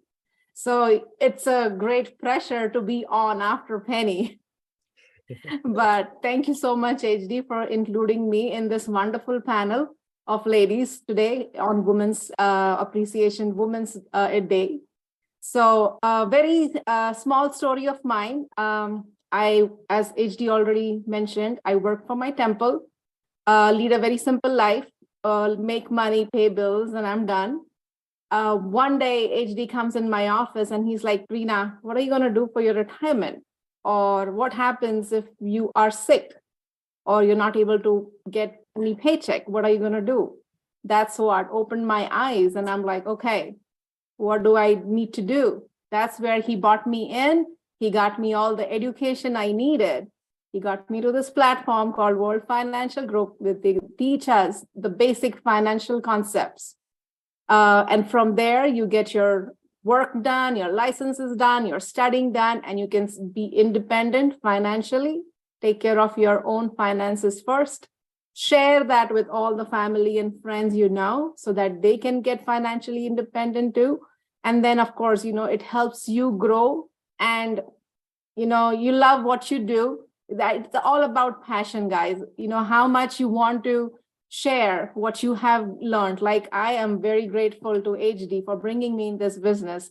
So it's a great pleasure to be on after Penny. But thank you so much, HD, for including me in this wonderful panel of ladies today on Women's Appreciation Women's Day. So a very small story of mine. As HD already mentioned, I work for my temple, lead a very simple life, make money, pay bills, and I'm done. One day HD comes in my office and he's like, Reena, what are you going to do for your retirement? Or what happens if you are sick or you're not able to get any paycheck? What are you going to do? That's what opened my eyes. And I'm like, okay, what do I need to do? That's where he brought me in. He got me all the education I needed. He got me to this platform called World Financial Group, where they teach us the basic financial concepts. And from there, you get your work done, your licenses done, your studying done, and you can be independent financially, take care of your own finances first, share that with all the family and friends you know, so that they can get financially independent too. And then, of course, it helps you grow, and you love what you do. That it's all about passion, guys. How much you want to share what you have learned. Like, I am very grateful to HD for bringing me in this business.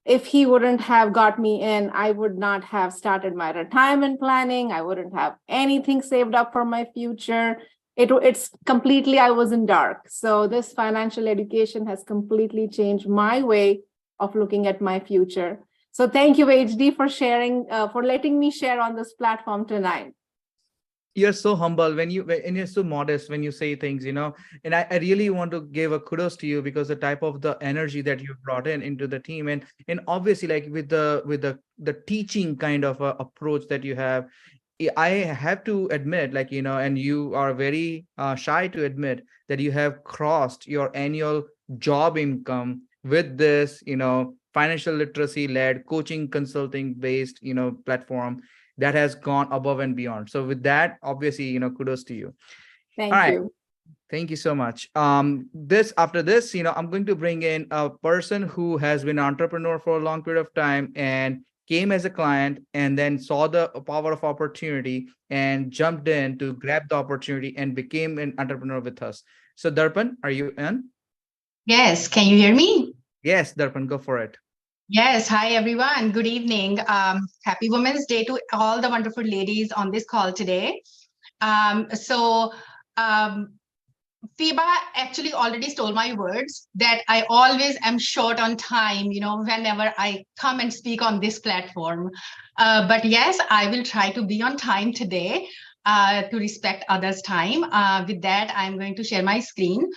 If he wouldn't have got me in, I would not have started my retirement planning. I wouldn't have anything saved up for my future. It's completely, I was in dark. So this financial education has completely changed my way of looking at my future. So thank you, HD, for sharing, for letting me share on this platform tonight. You're so humble and you're so modest when you say things, and I really want to give a kudos to you, because the type of the energy that you brought into the team, and obviously, like with the teaching kind of approach that you have, I have to admit, like, and you are very shy to admit that you have crossed your annual job income with this, financial literacy led coaching consulting based, platform that has gone above and beyond. So with that, obviously, kudos to you. Thank you. Thank you so much. After this, I'm going to bring in a person who has been an entrepreneur for a long period of time and came as a client, and then saw the power of opportunity and jumped in to grab the opportunity and became an entrepreneur with us. So Darpan, are you in? Yes. Can you hear me? Yes, Darpan, go for it. Yes. Hi, everyone. Good evening. Happy Women's Day to all the wonderful ladies on this call today. FIBA actually already stole my words that I always am short on time, whenever I come and speak on this platform. But yes, I will try to be on time today to respect others' time. With that, I'm going to share my screen.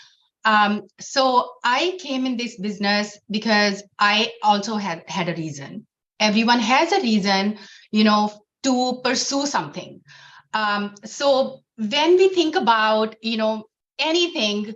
So I came in this business because I also had a reason. Everyone has a reason, to pursue something. So when we think about, anything,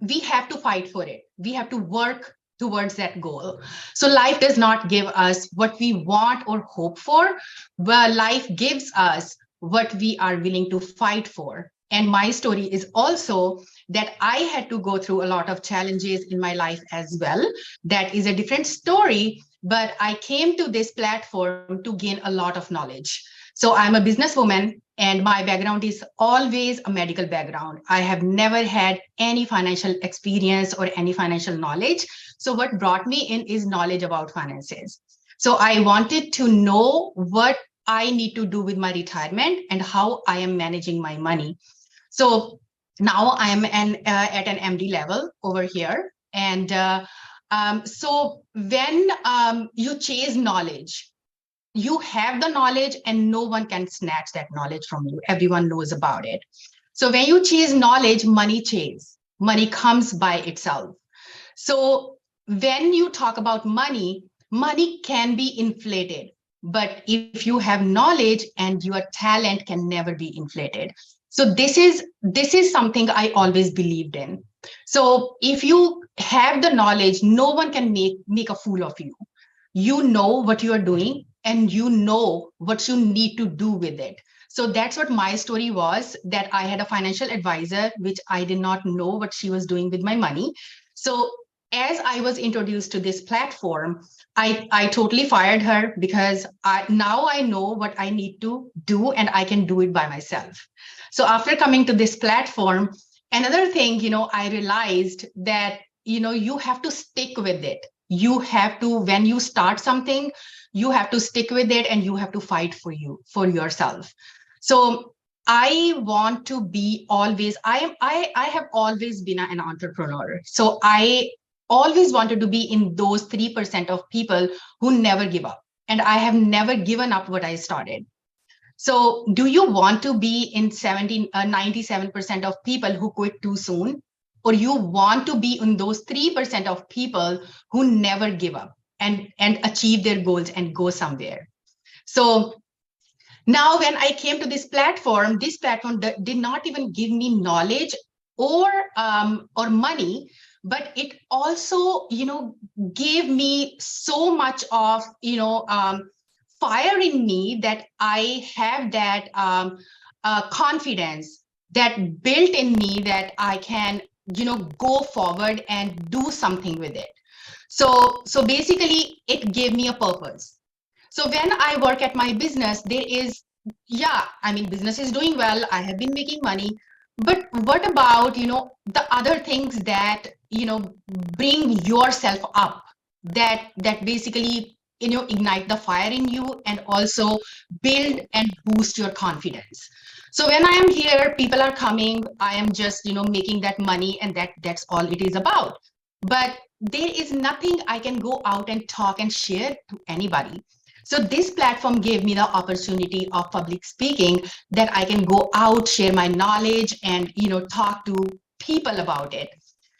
we have to fight for it. We have to work towards that goal. So life does not give us what we want or hope for, but life gives us what we are willing to fight for. And my story is also that I had to go through a lot of challenges in my life as well. That is a different story, but I came to this platform to gain a lot of knowledge. So I'm a businesswoman, and my background is always a medical background. I have never had any financial experience or any financial knowledge. So what brought me in is knowledge about finances. So I wanted to know what I need to do with my retirement and how I am managing my money. So now I am at an MD level over here. And so when you chase knowledge, you have the knowledge and no one can snatch that knowledge from you. Everyone knows about it. So when you chase knowledge, money comes by itself. So when you talk about money, money can be inflated, but if you have knowledge and your talent can never be inflated. So this is something I always believed in. So if you have the knowledge, no one can make a fool of you. You know what you are doing and you know what you need to do with it. So that's what my story was, that I had a financial advisor, which I did not know what she was doing with my money. So as I was introduced to this platform, I totally fired her because now I know what I need to do and I can do it by myself. So after coming to this platform, another thing, I realized that, you have to stick with it. You have to, when you start something, you have to stick with it and you have to fight for yourself. So I want to be always, I have always been an entrepreneur. So I always wanted to be in those 3% of people who never give up. And I have never given up what I started. So do you want to be in 97% of people who quit too soon? Or you want to be in those 3% of people who never give up and achieve their goals and go somewhere? So Now, when I came to this platform did not even give me knowledge or money, but it also, gave me so much of, fire in me that I have that confidence that built in me that I can, go forward and do something with it. So basically, it gave me a purpose. So when I work at my business, business is doing well. I have been making money. But what about, the other things that, bring yourself up, that basically, ignite the fire in you and also build and boost your confidence. So when I am here, people are coming, I am just, making that money, and that's all it is about. But there is nothing I can go out and talk and share to anybody. So this platform gave me the opportunity of public speaking, that I can go out, share my knowledge, and talk to people about it.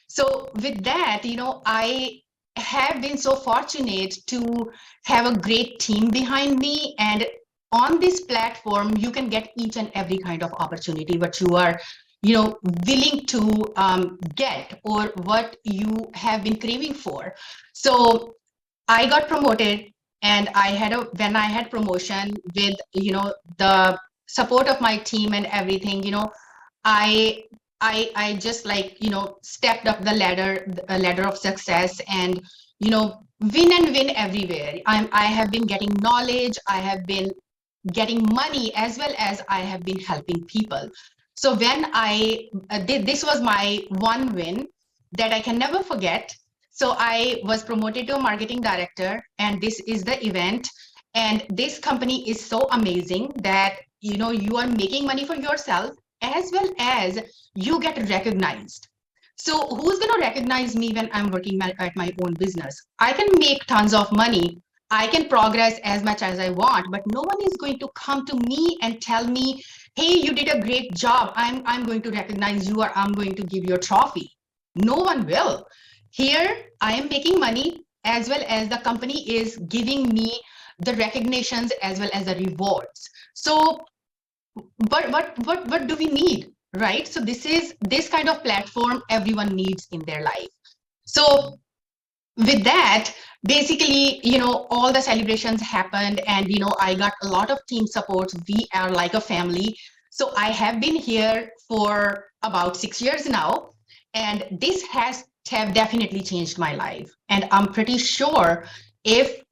So with that, I have been so fortunate to have a great team behind me. And on this platform, you can get each and every kind of opportunity what you are willing to get, or what you have been craving for. So I got promoted, and when I had promotion with the support of my team and everything, I I just stepped up the ladder of success, and win and win everywhere. I have been getting knowledge, I have been getting money, as well as I have been helping people. So when I did, this was my one win that I can never forget. So I was promoted to a marketing director, and this is the event. And this company is so amazing that you are making money for yourself, as well as you get recognized. So who's going to recognize me when I'm working at my own business? I can make tons of money, I can progress as much as I want, but no one is going to come to me and tell me, hey, you did a great job, I'm going to recognize you, or I'm going to give you a trophy. No one will. Here I am making money, as well as the company is giving me the recognitions as well as the rewards. So but what do we need, right? So this kind of platform everyone needs in their life. So with that, basically, all the celebrations happened, and I got a lot of team support. We are like a family. So I have been here for about 6 years now, and this has have definitely changed my life. And I'm pretty sure if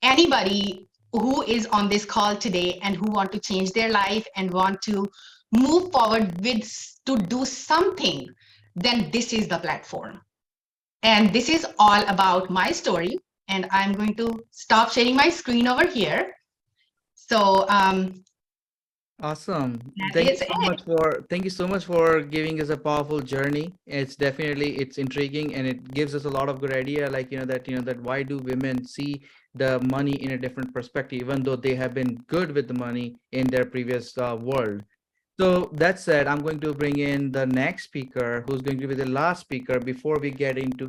anybody who is on this call today and who want to change their life and want to move forward to do something, then this is the platform. And this is all about my story. And I'm going to stop sharing my screen over here. So awesome. Thank you so much for giving us a powerful journey. It's intriguing, and it gives us a lot of good idea, like that why do women see the money in a different perspective, even though they have been good with the money in their previous world. So that said, I'm going to bring in the next speaker, who's going to be the last speaker before we get into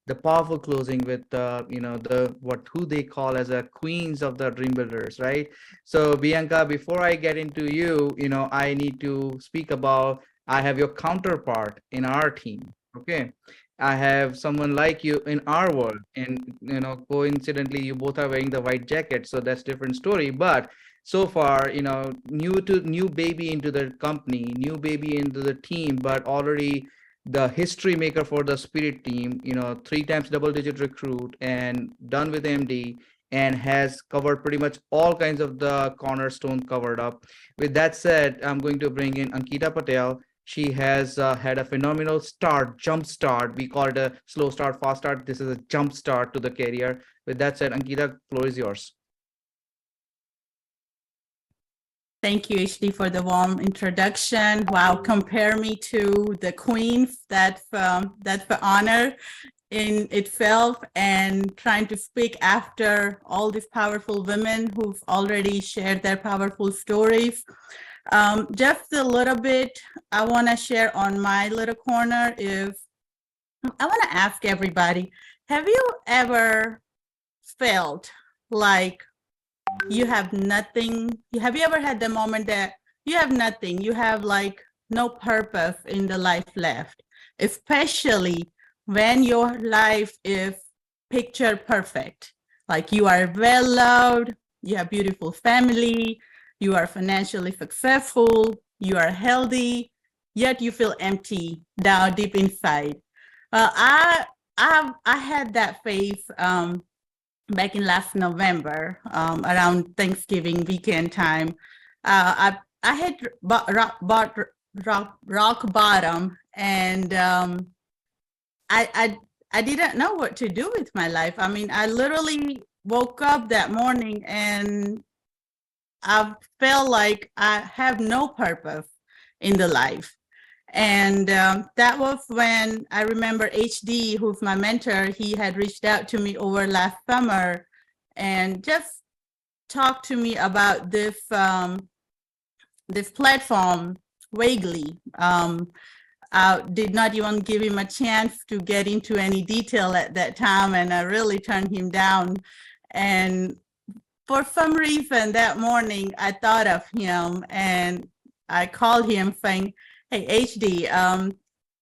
the powerful closing with who they call as a queens of the dream builders, right? So Bianca, before I get into you, I need to speak about, I have your counterpart in our team. Okay. I have someone like you in our world, and coincidentally, you both are wearing the white jacket, so that's different story. But so far, new baby into the company, new baby into the team, but already the history maker for the spirit team, 3 times double-digit recruit, and done with MD, and has covered pretty much all kinds of the cornerstone covered up. With that said, I'm going to bring in Ankita Patel. She has had a phenomenal jump start. We call it a slow start, fast start. This is a jump start to the career. With that said, Ankita, floor is yours. Thank you, HD, for the warm introduction. Wow, compare me to the queen, that for honor in itself, and trying to speak after all these powerful women who've already shared their powerful stories. Just a little bit, I want to share on my little corner. I want to ask everybody, have you ever felt like you have nothing. Have you ever had the moment that you have nothing, you have like no purpose in the life left, especially when your life is picture perfect, like you are well loved, you have beautiful family, you are financially successful, you are healthy, yet you feel empty down deep inside. I had that phase back in last November, around Thanksgiving weekend time. I had rock bottom, and I didn't know what to do with my life. I mean, I literally woke up that morning and I felt like I have no purpose in the life. And that was when I remember HD, who's my mentor, he had reached out to me over last summer and just talked to me about this this platform vaguely. I did not even give him a chance to get into any detail at that time, and I really turned him down. And for some reason that morning, I thought of him and I called him saying, "Hey, HD,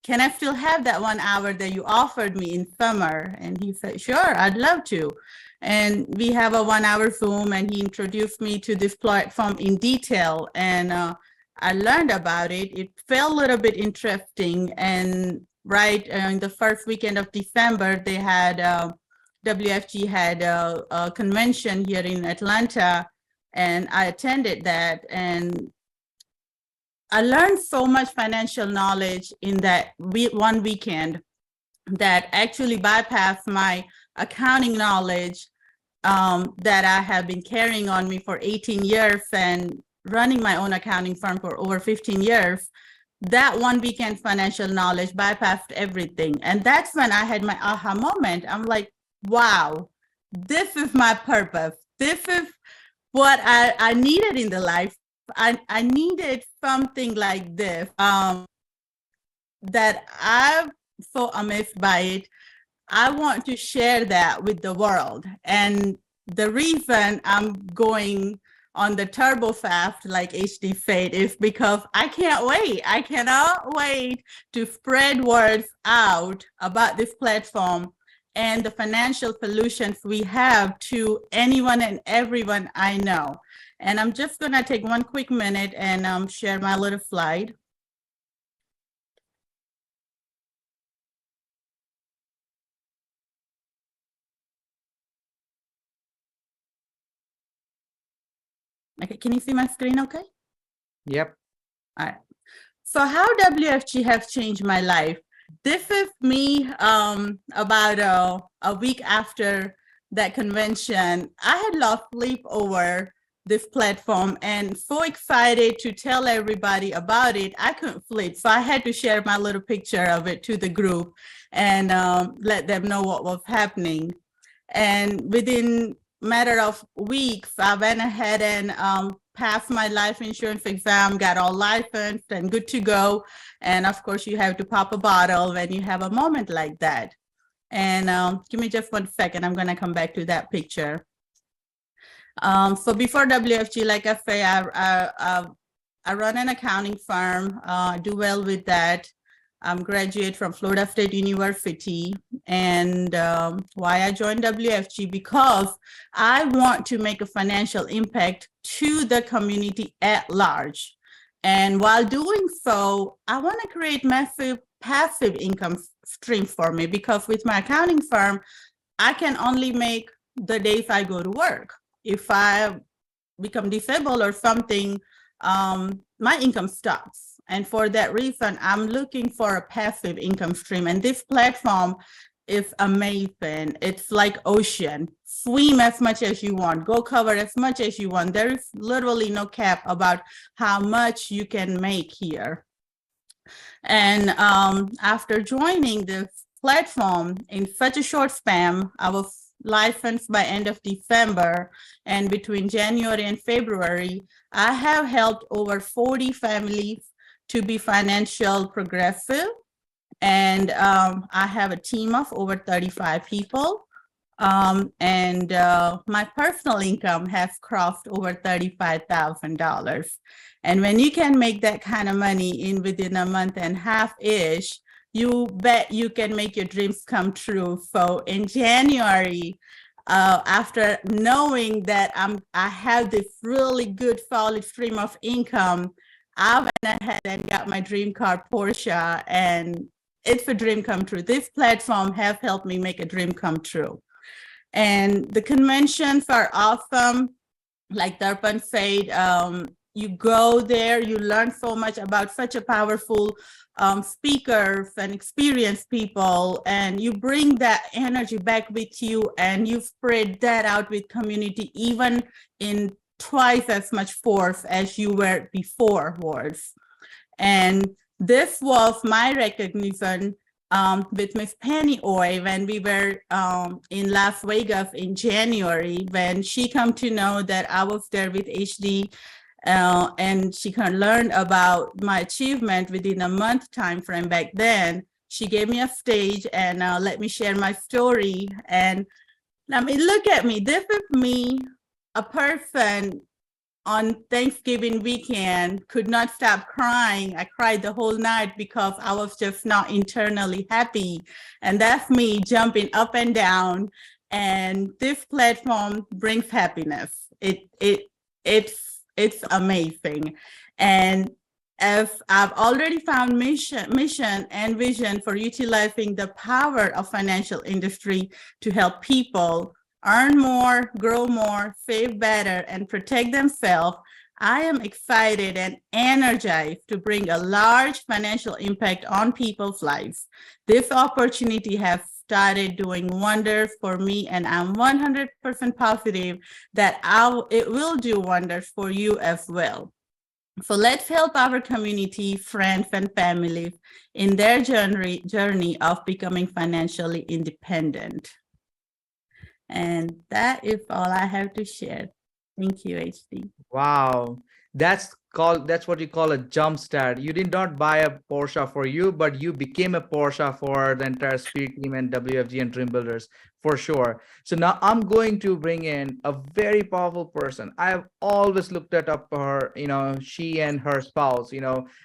can I still have that 1 hour that you offered me in summer?" And he said, "Sure, I'd love to." And we have a 1 hour Zoom, and he introduced me to this platform in detail. And I learned about it. It felt a little bit interesting. And right in the first weekend of December, they had WFG had a convention here in Atlanta, and I attended that. And I learned so much financial knowledge in that one weekend that actually bypassed my accounting knowledge that I have been carrying on me for 18 years and running my own accounting firm for over 15 years. That one weekend financial knowledge bypassed everything. And that's when I had my aha moment. I'm like, wow, this is my purpose. This is what I needed in the life. I needed something like this, that I'm so amazed by it. I want to share that with the world. And the reason I'm going on the turbo fast, like HD said, is because I can't wait. I cannot wait to spread words out about this platform and the financial solutions we have to anyone and everyone I know. And I'm just going to take one quick minute and share my little slide. Okay, can you see my screen okay? Yep. All right. So how WFG has changed my life. This is me about a week after that convention. I had lost sleep over this platform and so excited to tell everybody about it, I couldn't sleep. So I had to share my little picture of it to the group and let them know what was happening. And within a matter of weeks, I went ahead and passed my life insurance exam, got all licensed and good to go. And of course, you have to pop a bottle when you have a moment like that. And give me just 1 second. I'm going to come back to that picture. So before WFG, like I say, I run an accounting firm. I do well with that. I'm graduate from Florida State University. And why I joined WFG? Because I want to make a financial impact to the community at large. And while doing so, I want to create massive passive income stream for me, because with my accounting firm, I can only make the days I go to work. If I become disabled or something, my income stops. And for that reason, I'm looking for a passive income stream. And this platform is amazing. It's like ocean. Swim as much as you want. Go cover as much as you want. There is literally no cap about how much you can make here. And after joining this platform in such a short span, I was licensed by end of December, and between January and February, I have helped over 40 families to be financial progressive. And I have a team of over 35 people. and my personal income have crossed over $35,000. And when you can make that kind of money in within a month and a half-ish, you bet you can make your dreams come true. So in January, after knowing that I have this really good solid stream of income, I went ahead and got my dream car, Porsche, and it's a dream come true. This platform have helped me make a dream come true. And the conventions are awesome. Like Darpan said, you go there, you learn so much about such a powerful speakers and experienced people, and you bring that energy back with you, and you spread that out with community, even in twice as much force as you were before words. And this was my recognition with Miss Penny Oy when we were in Las Vegas in January, when she come to know that I was there with HD, and she can learn about my achievement within a month time frame back then. She gave me a stage and let me share my story. And I mean, look at me. This is me, a person on Thanksgiving weekend, could not stop crying. I cried the whole night because I was just not internally happy. And that's me jumping up and down. And this platform brings happiness. It's amazing. And as I've already found mission and vision for utilizing the power of financial industry to help people earn more, grow more, save better, and protect themselves, I am excited and energized to bring a large financial impact on people's lives. This opportunity has started doing wonders for me, and I'm 100% positive that it will do wonders for you as well. So let's help our community, friends, and families in their journey of becoming financially independent. And that is all I have to share. Thank you, HD. Wow. That's what you call a jump start. You did not buy a Porsche for you, but you became a Porsche for the entire Spirit team and WFG and Dream Builders, for sure. So now I'm going to bring in a very powerful person. I have always looked up her, she and her spouse,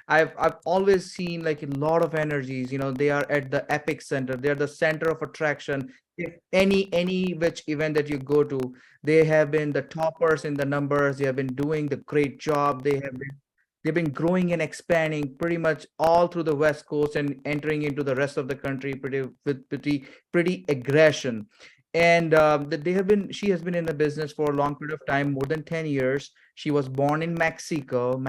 I've always seen like a lot of energies, they are at the epic center. They're the center of attraction. If any which event that you go to, they have been the toppers in the numbers. They have been doing the great job. They've been growing and expanding pretty much all through the West Coast and entering into the rest of the country with pretty aggression. And she has been in the business for a long period of time, more than 10 years. She was born in Mexico,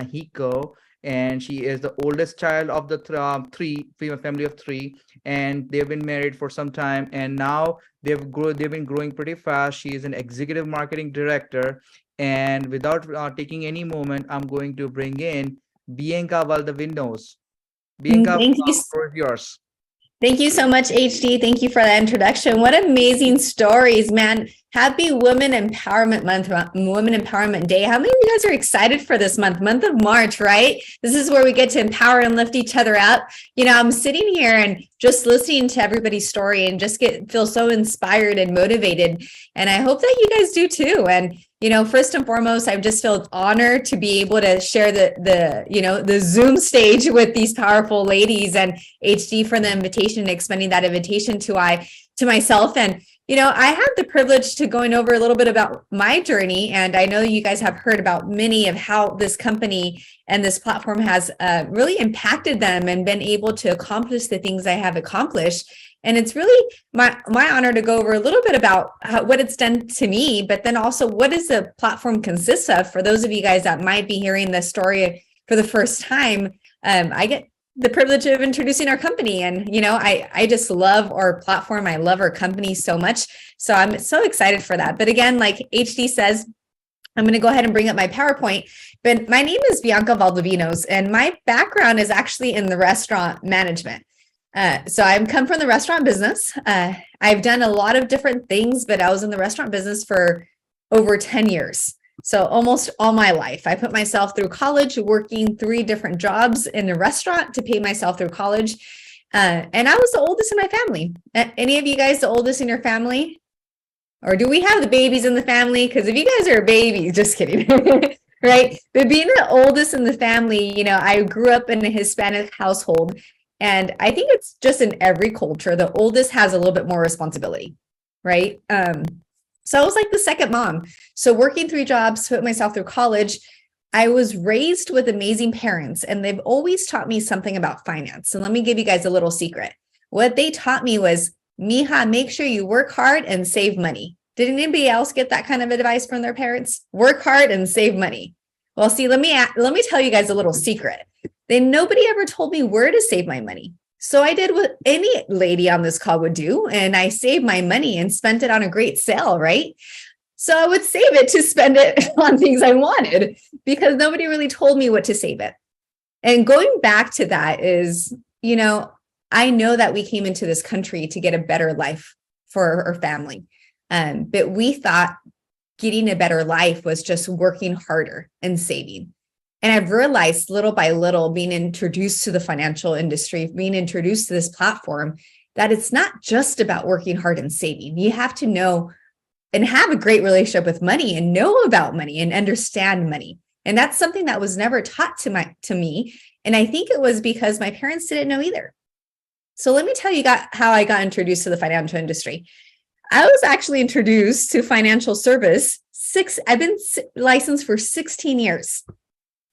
and she is the oldest child of the family of three, and they've been married for some time, and now they've been growing pretty fast. She is an executive marketing director, and without taking any moment, I'm going to bring in Bianca Valdovinos. Bianca, Thank you. the floor is yours. Thank you so much, HD. Thank you for that introduction. What amazing stories, man. Happy Women Empowerment Month, Women Empowerment Day. How many of you guys are excited for this month of March, right? This is where we get to empower and lift each other up. I'm sitting here and just listening to everybody's story and just feel so inspired and motivated. And I hope that you guys do too. And first and foremost, I just feel honored to be able to share the Zoom stage with these powerful ladies, and HD for the invitation and extending that invitation to myself. And I have the privilege to going over a little bit about my journey, and I know you guys have heard about many of how this company and this platform has really impacted them and been able to accomplish the things I have accomplished. And it's really my honor to go over a little bit about what it's done to me, but then also what does the platform consist of? For those of you guys that might be hearing this story for the first time, I get the privilege of introducing our company. And, I just love our platform. I love our company so much. So I'm so excited for that. But again, like HD says, I'm going to go ahead and bring up my PowerPoint. But my name is Bianca Valdovinos, and my background is actually in the restaurant management. So I've come from the restaurant business. I've done a lot of different things, but I was in the restaurant business for over 10 years. So almost all my life. I put myself through college, working 3 different jobs in a restaurant to pay myself through college. And I was the oldest in my family. Any of you guys the oldest in your family? Or do we have the babies in the family? Because if you guys are babies, just kidding, right? But being the oldest in the family, I grew up in a Hispanic household, and I think it's just in every culture, the oldest has a little bit more responsibility, right? So I was like the second mom. So working 3 jobs, put myself through college, I was raised with amazing parents, and they've always taught me something about finance. So let me give you guys a little secret. What they taught me was, Mija, make sure you work hard and save money. Did anybody else get that kind of advice from their parents? Work hard and save money. Well, see, let me tell you guys a little secret. Nobody ever told me where to save my money. So I did what any lady on this call would do, and I saved my money and spent it on a great sale, right? So I would save it to spend it on things I wanted because nobody really told me what to save it. And going back to that is, I know that we came into this country to get a better life for our family. But we thought getting a better life was just working harder and saving. And I've realized little by little, being introduced to the financial industry, being introduced to this platform, that it's not just about working hard and saving. You have to know and have a great relationship with money and know about money and understand money. And that's something that was never taught to me. And I think it was because my parents didn't know either. So let me tell you how I got introduced to the financial industry. I was actually introduced to financial service. I've been licensed for 16 years.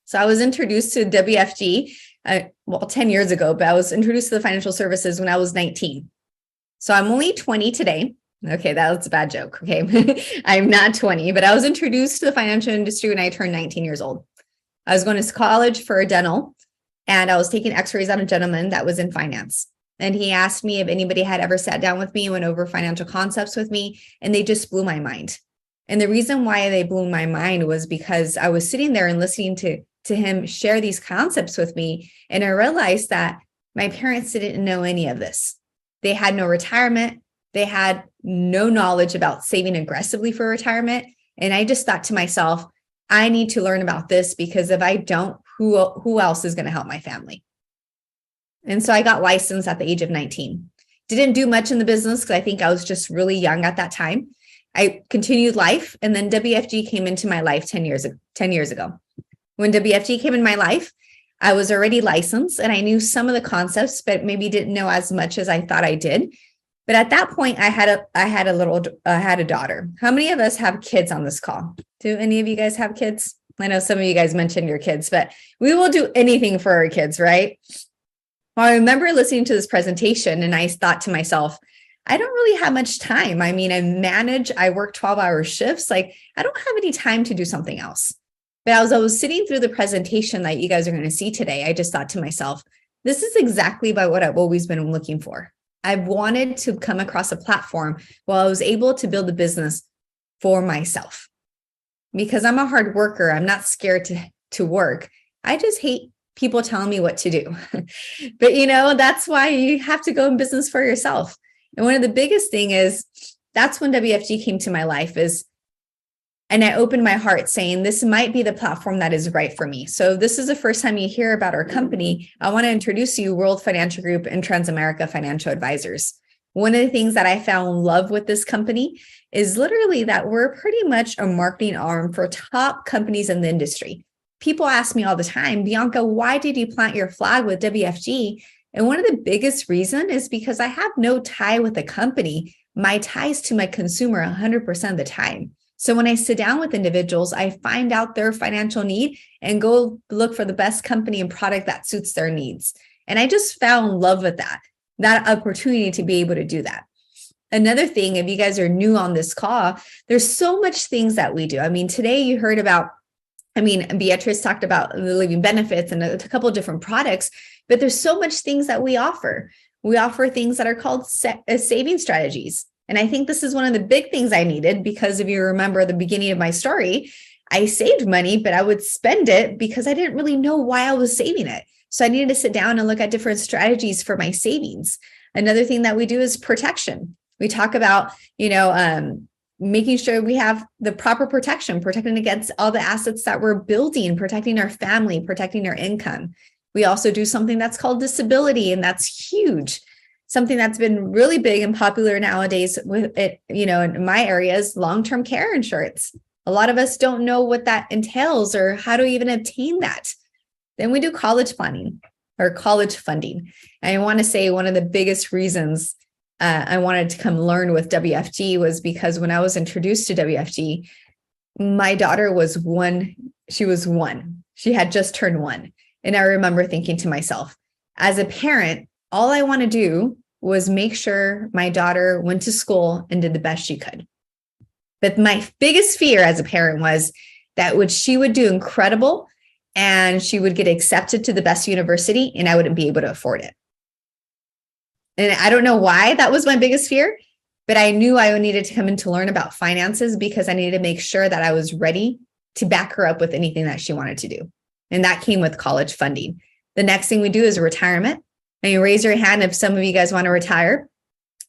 So I was introduced to WFG, 10 years ago, but I was introduced to the financial services when I was 19. So I'm only 20 today. Okay, that was a bad joke. Okay, I'm not 20, but I was introduced to the financial industry when I turned 19 years old. I was going to college for dental, and I was taking x-rays on a gentleman that was in finance. And he asked me if anybody had ever sat down with me and went over financial concepts with me, and they just blew my mind. And the reason why they blew my mind was because I was sitting there and listening to him share these concepts with me, and I realized that my parents didn't know any of this. They had no retirement. They had no knowledge about saving aggressively for retirement. And I just thought to myself, I need to learn about this, because if I don't, who else is going to help my family? And so I got licensed at the age of 19. Didn't do much in the business because I think I was just really young at that time. I continued life, and then WFG came into my life 10 years ago. When WFG came in my life, I was already licensed and I knew some of the concepts, but maybe didn't know as much as I thought I did. But at that point, I had a daughter. How many of us have kids on this call? Do any of you guys have kids? I know some of you guys mentioned your kids, but we will do anything for our kids, right? Well, I remember listening to this presentation and I thought to myself, I don't really have much time. I mean, I work 12-hour shifts. Like, I don't have any time to do something else. But as I was sitting through the presentation that you guys are going to see today, I just thought to myself, this is exactly what I've always been looking for. I've wanted to come across a platform where I was able to build a business for myself. Because I'm a hard worker, I'm not scared to work. I just hate people telling me what to do. But that's why you have to go in business for yourself. And one of the biggest thing is, that's when WFG came to my life and I opened my heart saying, this might be the platform that is right for me. So this is the first time you hear about our company. I want to introduce you World Financial Group and Transamerica Financial Advisors. One of the things that I fell in love with this company is literally that we're pretty much a marketing arm for top companies in the industry. People ask me all the time, Bianca, why did you plant your flag with WFG? And one of the biggest reasons is because I have no tie with the company. My tie is to my consumer 100% of the time. So when I sit down with individuals, I find out their financial need and go look for the best company and product that suits their needs. And I just fell in love with that opportunity to be able to do that. Another thing, if you guys are new on this call, there's so much things that we do. I mean, today you heard about, Beatrice talked about the living benefits and a couple of different products, but there's so much things that we offer. We offer things that are called saving strategies. And I think this is one of the big things I needed, because if you remember the beginning of my story, I saved money, but I would spend it because I didn't really know why I was saving it. So I needed to sit down and look at different strategies for my savings. Another thing that we do is protection. We talk about, making sure we have the proper protecting against all the assets that we're building, protecting our family, protecting our income. We also do something that's called disability, and that's huge. something that's been really big and popular nowadays with it, in my area is long-term care insurance. A lot of us don't know what that entails or how to even obtain that. Then we do college funding. And I want to say one of the biggest reasons I wanted to come learn with WFG was because when I was introduced to WFG, my daughter was one. She was one. She had just turned one. And I remember thinking to myself, as a parent, all I want to do was make sure my daughter went to school and did the best she could. But my biggest fear as a parent was that she would do incredible and she would get accepted to the best university and I wouldn't be able to afford it. And I don't know why that was my biggest fear, but I knew I needed to come in to learn about finances because I needed to make sure that I was ready to back her up with anything that she wanted to do. And that came with college funding. The next thing we do is retirement. And you raise your hand if some of you guys want to retire.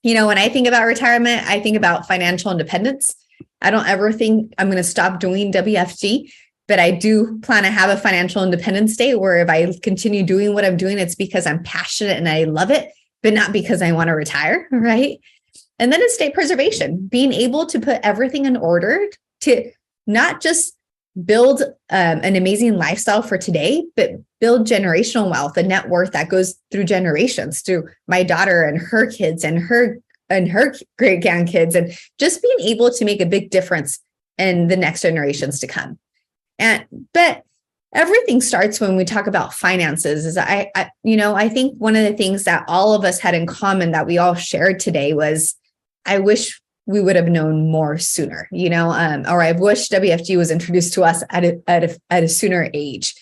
When I think about retirement, I think about financial independence. I don't ever think I'm going to stop doing WFG, but I do plan to have a financial independence day where if I continue doing what I'm doing, it's because I'm passionate and I love it, but not because I want to retire, right? And then estate preservation, being able to put everything in order to not just build an amazing lifestyle for today, but build generational wealth, a net worth that goes through generations, through my daughter and her kids and her great grandkids, and just being able to make a big difference in the next generations to come. But everything starts when we talk about finances. Is I think one of the things that all of us had in common that we all shared today was, I wish we would have known more sooner, or I wish WFG was introduced to us at a sooner age.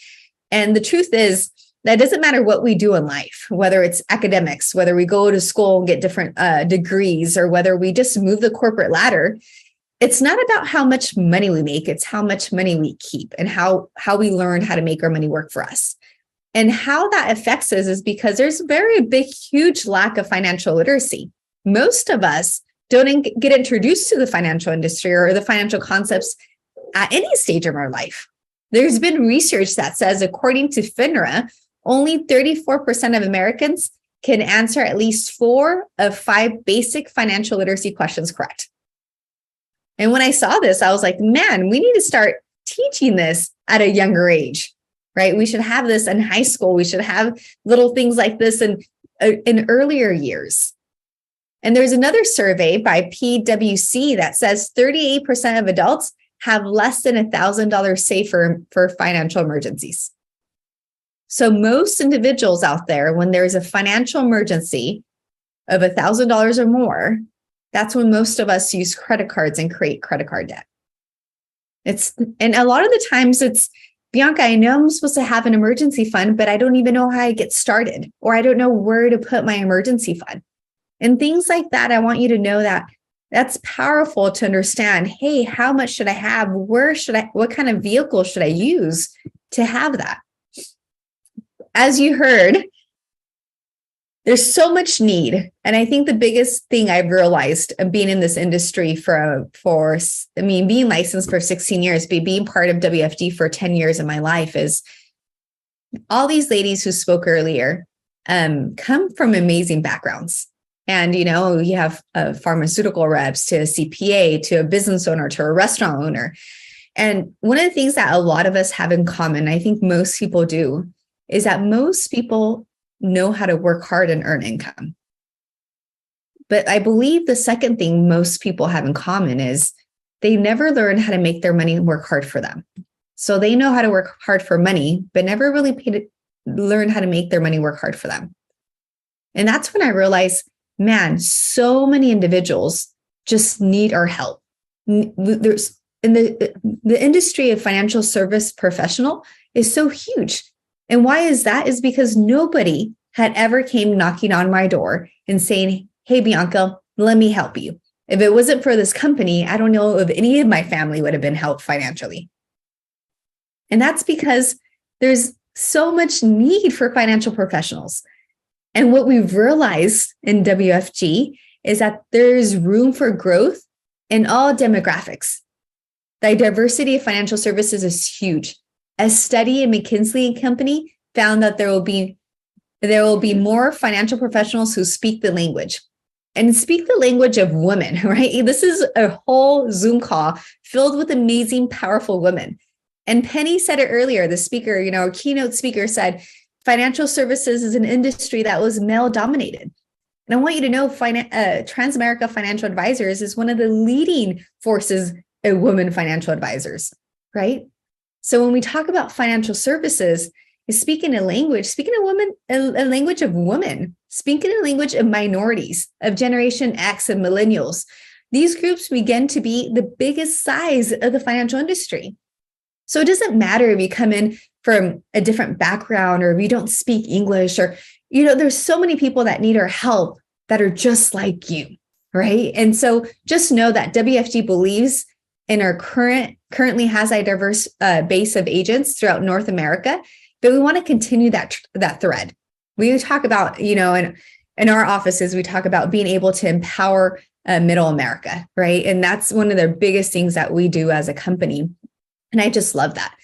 And the truth is that it doesn't matter what we do in life, whether it's academics, whether we go to school and get different degrees, or whether we just move the corporate ladder. It's not about how much money we make, it's how much money we keep and how we learn how to make our money work for us. And how that affects us is because there's a very big, huge lack of financial literacy. Most of us don't get introduced to the financial industry or the financial concepts at any stage of our life. There's been research that says, according to FINRA, only 34% of Americans can answer at least 4 of 5 basic financial literacy questions correct. And when I saw this, I was like, man, we need to start teaching this at a younger age, right? We should have this in high school. We should have little things like this in earlier years. And there's another survey by PwC that says 38% of adults have less than $1,000 saved for financial emergencies. So most individuals out there, when there's a financial emergency of $1,000 or more, that's when most of us use credit cards and create credit card debt. And a lot of the times it's, Bianca, I know I'm supposed to have an emergency fund, but I don't even know how I get started, or I don't know where to put my emergency fund. And things like that, I want you to know that that's powerful to understand. Hey, how much should I have? What kind of vehicle should I use to have that? As you heard, there's so much need. And I think the biggest thing I've realized of being in this industry being licensed for 16 years, being part of WFG for 10 years in my life, is all these ladies who spoke earlier come from amazing backgrounds. And, you have pharmaceutical reps to a CPA, to a business owner, to a restaurant owner. And one of the things that a lot of us have in common, I think most people do, is that most people know how to work hard and earn income. But I believe the second thing most people have in common is they never learn how to make their money work hard for them. So they know how to work hard for money, but never really learn how to make their money work hard for them. And that's when I realized, man, so many individuals just need our help. There's in the industry of financial service professional is so huge. And why is that? Is because nobody had ever came knocking on my door and saying, hey, Bianca, let me help you. If it wasn't for this company, I don't know if any of my family would have been helped financially. And that's because there's so much need for financial professionals. And what we've realized in WFG is that there's room for growth in all demographics. The diversity of financial services is huge. A study in McKinsey & Company found that there will be there will be more financial professionals who speak the language and speak the language of women, right? This is a whole Zoom call filled with amazing, powerful women. And Penny said it earlier, the speaker, our keynote speaker said, financial services is an industry that was male dominated. And I want you to know Transamerica Financial Advisors is one of the leading forces of women financial advisors, right? So when we talk about financial services, is speaking a language of women, speaking a language of minorities, of Generation X and millennials. These groups begin to be the biggest size of the financial industry. So it doesn't matter if you come in from a different background or if you don't speak English or, there's so many people that need our help that are just like you, right? And so just know that WFG believes in our currently has a diverse base of agents throughout North America, but we want to continue that thread. We talk about, in our offices, we talk about being able to empower middle America, right? And that's one of the biggest things that we do as a company. And I just love that.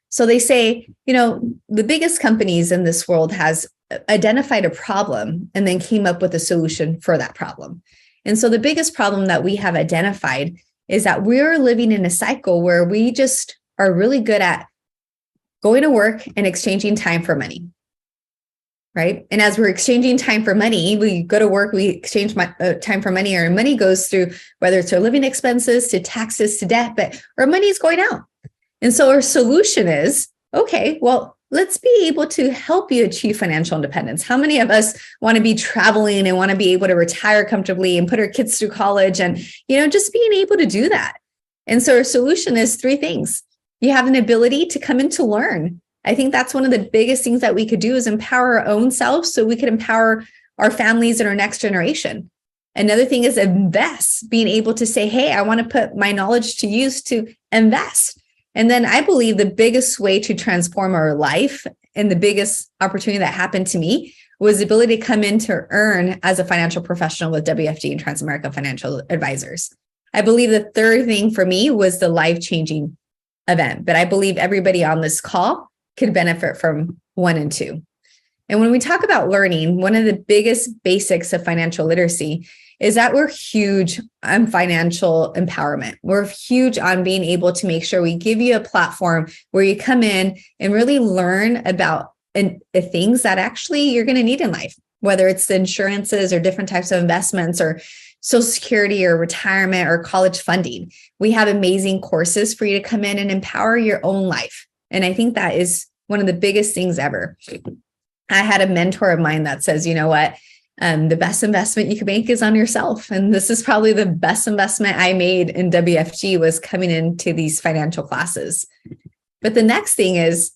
So they say, the biggest companies in this world has identified a problem and then came up with a solution for that problem. And so the biggest problem that we have identified is that we're living in a cycle where we just are really good at going to work and exchanging time for money, right? And as we're exchanging time for money, we go to work, we exchange time for money, or money goes through, whether it's our living expenses to taxes to debt, but our money is going out. And so our solution is, okay, well, let's be able to help you achieve financial independence. How many of us want to be traveling and want to be able to retire comfortably and put our kids through college and, just being able to do that? And so our solution is 3 things. You have an ability to come in to learn. I think that's one of the biggest things that we could do is empower our own selves so we could empower our families and our next generation. Another thing is invest, being able to say, hey, I want to put my knowledge to use to invest. And then I believe the biggest way to transform our life and the biggest opportunity that happened to me was the ability to come in to earn as a financial professional with WFG and Transamerica Financial Advisors. I believe the third thing for me was the life-changing event, but I believe everybody on this call could benefit from 1 and 2. And when we talk about learning, one of the biggest basics of financial literacy is that we're huge on financial empowerment. We're huge on being able to make sure we give you a platform where you come in and really learn about the things that actually you're going to need in life, whether it's the insurances or different types of investments or Social Security or retirement or college funding. We have amazing courses for you to come in and empower your own life. And I think that is one of the biggest things ever. I had a mentor of mine that says, you know what? The best investment you can make is on yourself. And this is probably the best investment I made in WFG was coming into these financial classes. But the next thing is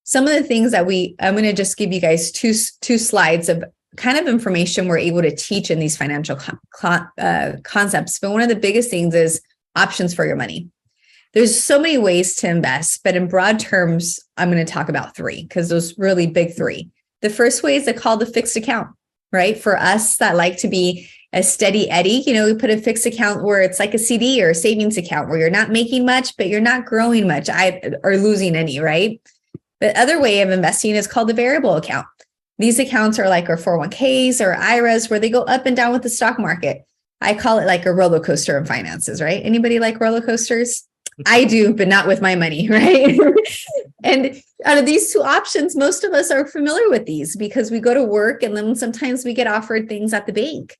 some of the things that I'm going to just give you guys two slides of kind of information we're able to teach in these financial concepts. But one of the biggest things is options for your money. There's so many ways to invest, but in broad terms, I'm going to talk about 3 because those really big 3. The first way is called the fixed account, right? For us that like to be a steady Eddie, we put a fixed account where it's like a CD or a savings account where you're not making much, but you're not growing much or losing any, right? The other way of investing is called the variable account. These accounts are like our 401ks or IRAs where they go up and down with the stock market. I call it like a roller coaster in finances, right? Anybody like roller coasters? I do, but not with my money, right? And out of these 2 options, most of us are familiar with these because we go to work and then sometimes we get offered things at the bank.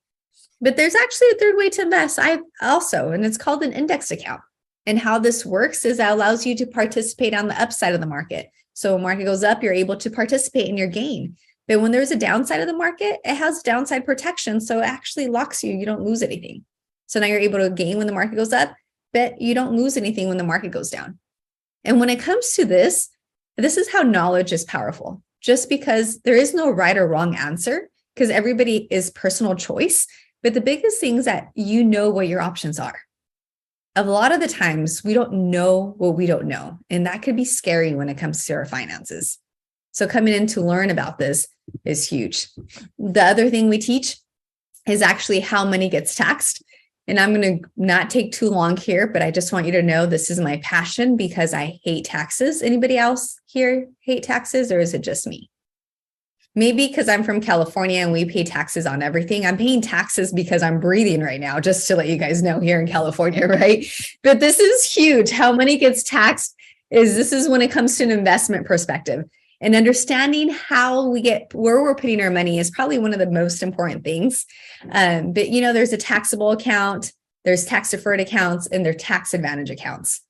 But there's actually a third way to invest. And it's called an index account. And how this works is that allows you to participate on the upside of the market. So when market goes up, you're able to participate in your gain. But when there's a downside of the market, it has downside protection. So it actually locks you. You don't lose anything. So now you're able to gain when the market goes up, but you don't lose anything when the market goes down. And when it comes to this is how knowledge is powerful. Just because there is no right or wrong answer, because everybody is personal choice. But the biggest thing is that you know what your options are. A lot of the times we don't know what we don't know. And that could be scary when it comes to our finances. So coming in to learn about this is huge. The other thing we teach is actually how money gets taxed. And I'm going to not take too long here, but I just want you to know this is my passion because I hate taxes. Anybody else here hate taxes or is it just me? Maybe because I'm from California and we pay taxes on everything. I'm paying taxes because I'm breathing right now, just to let you guys know here in California, right? But this is huge. How money gets taxed this is when it comes to an investment perspective. And understanding how we get where we're putting our money is probably one of the most important things. But there's a taxable account, there's tax deferred accounts, and there's tax advantage accounts.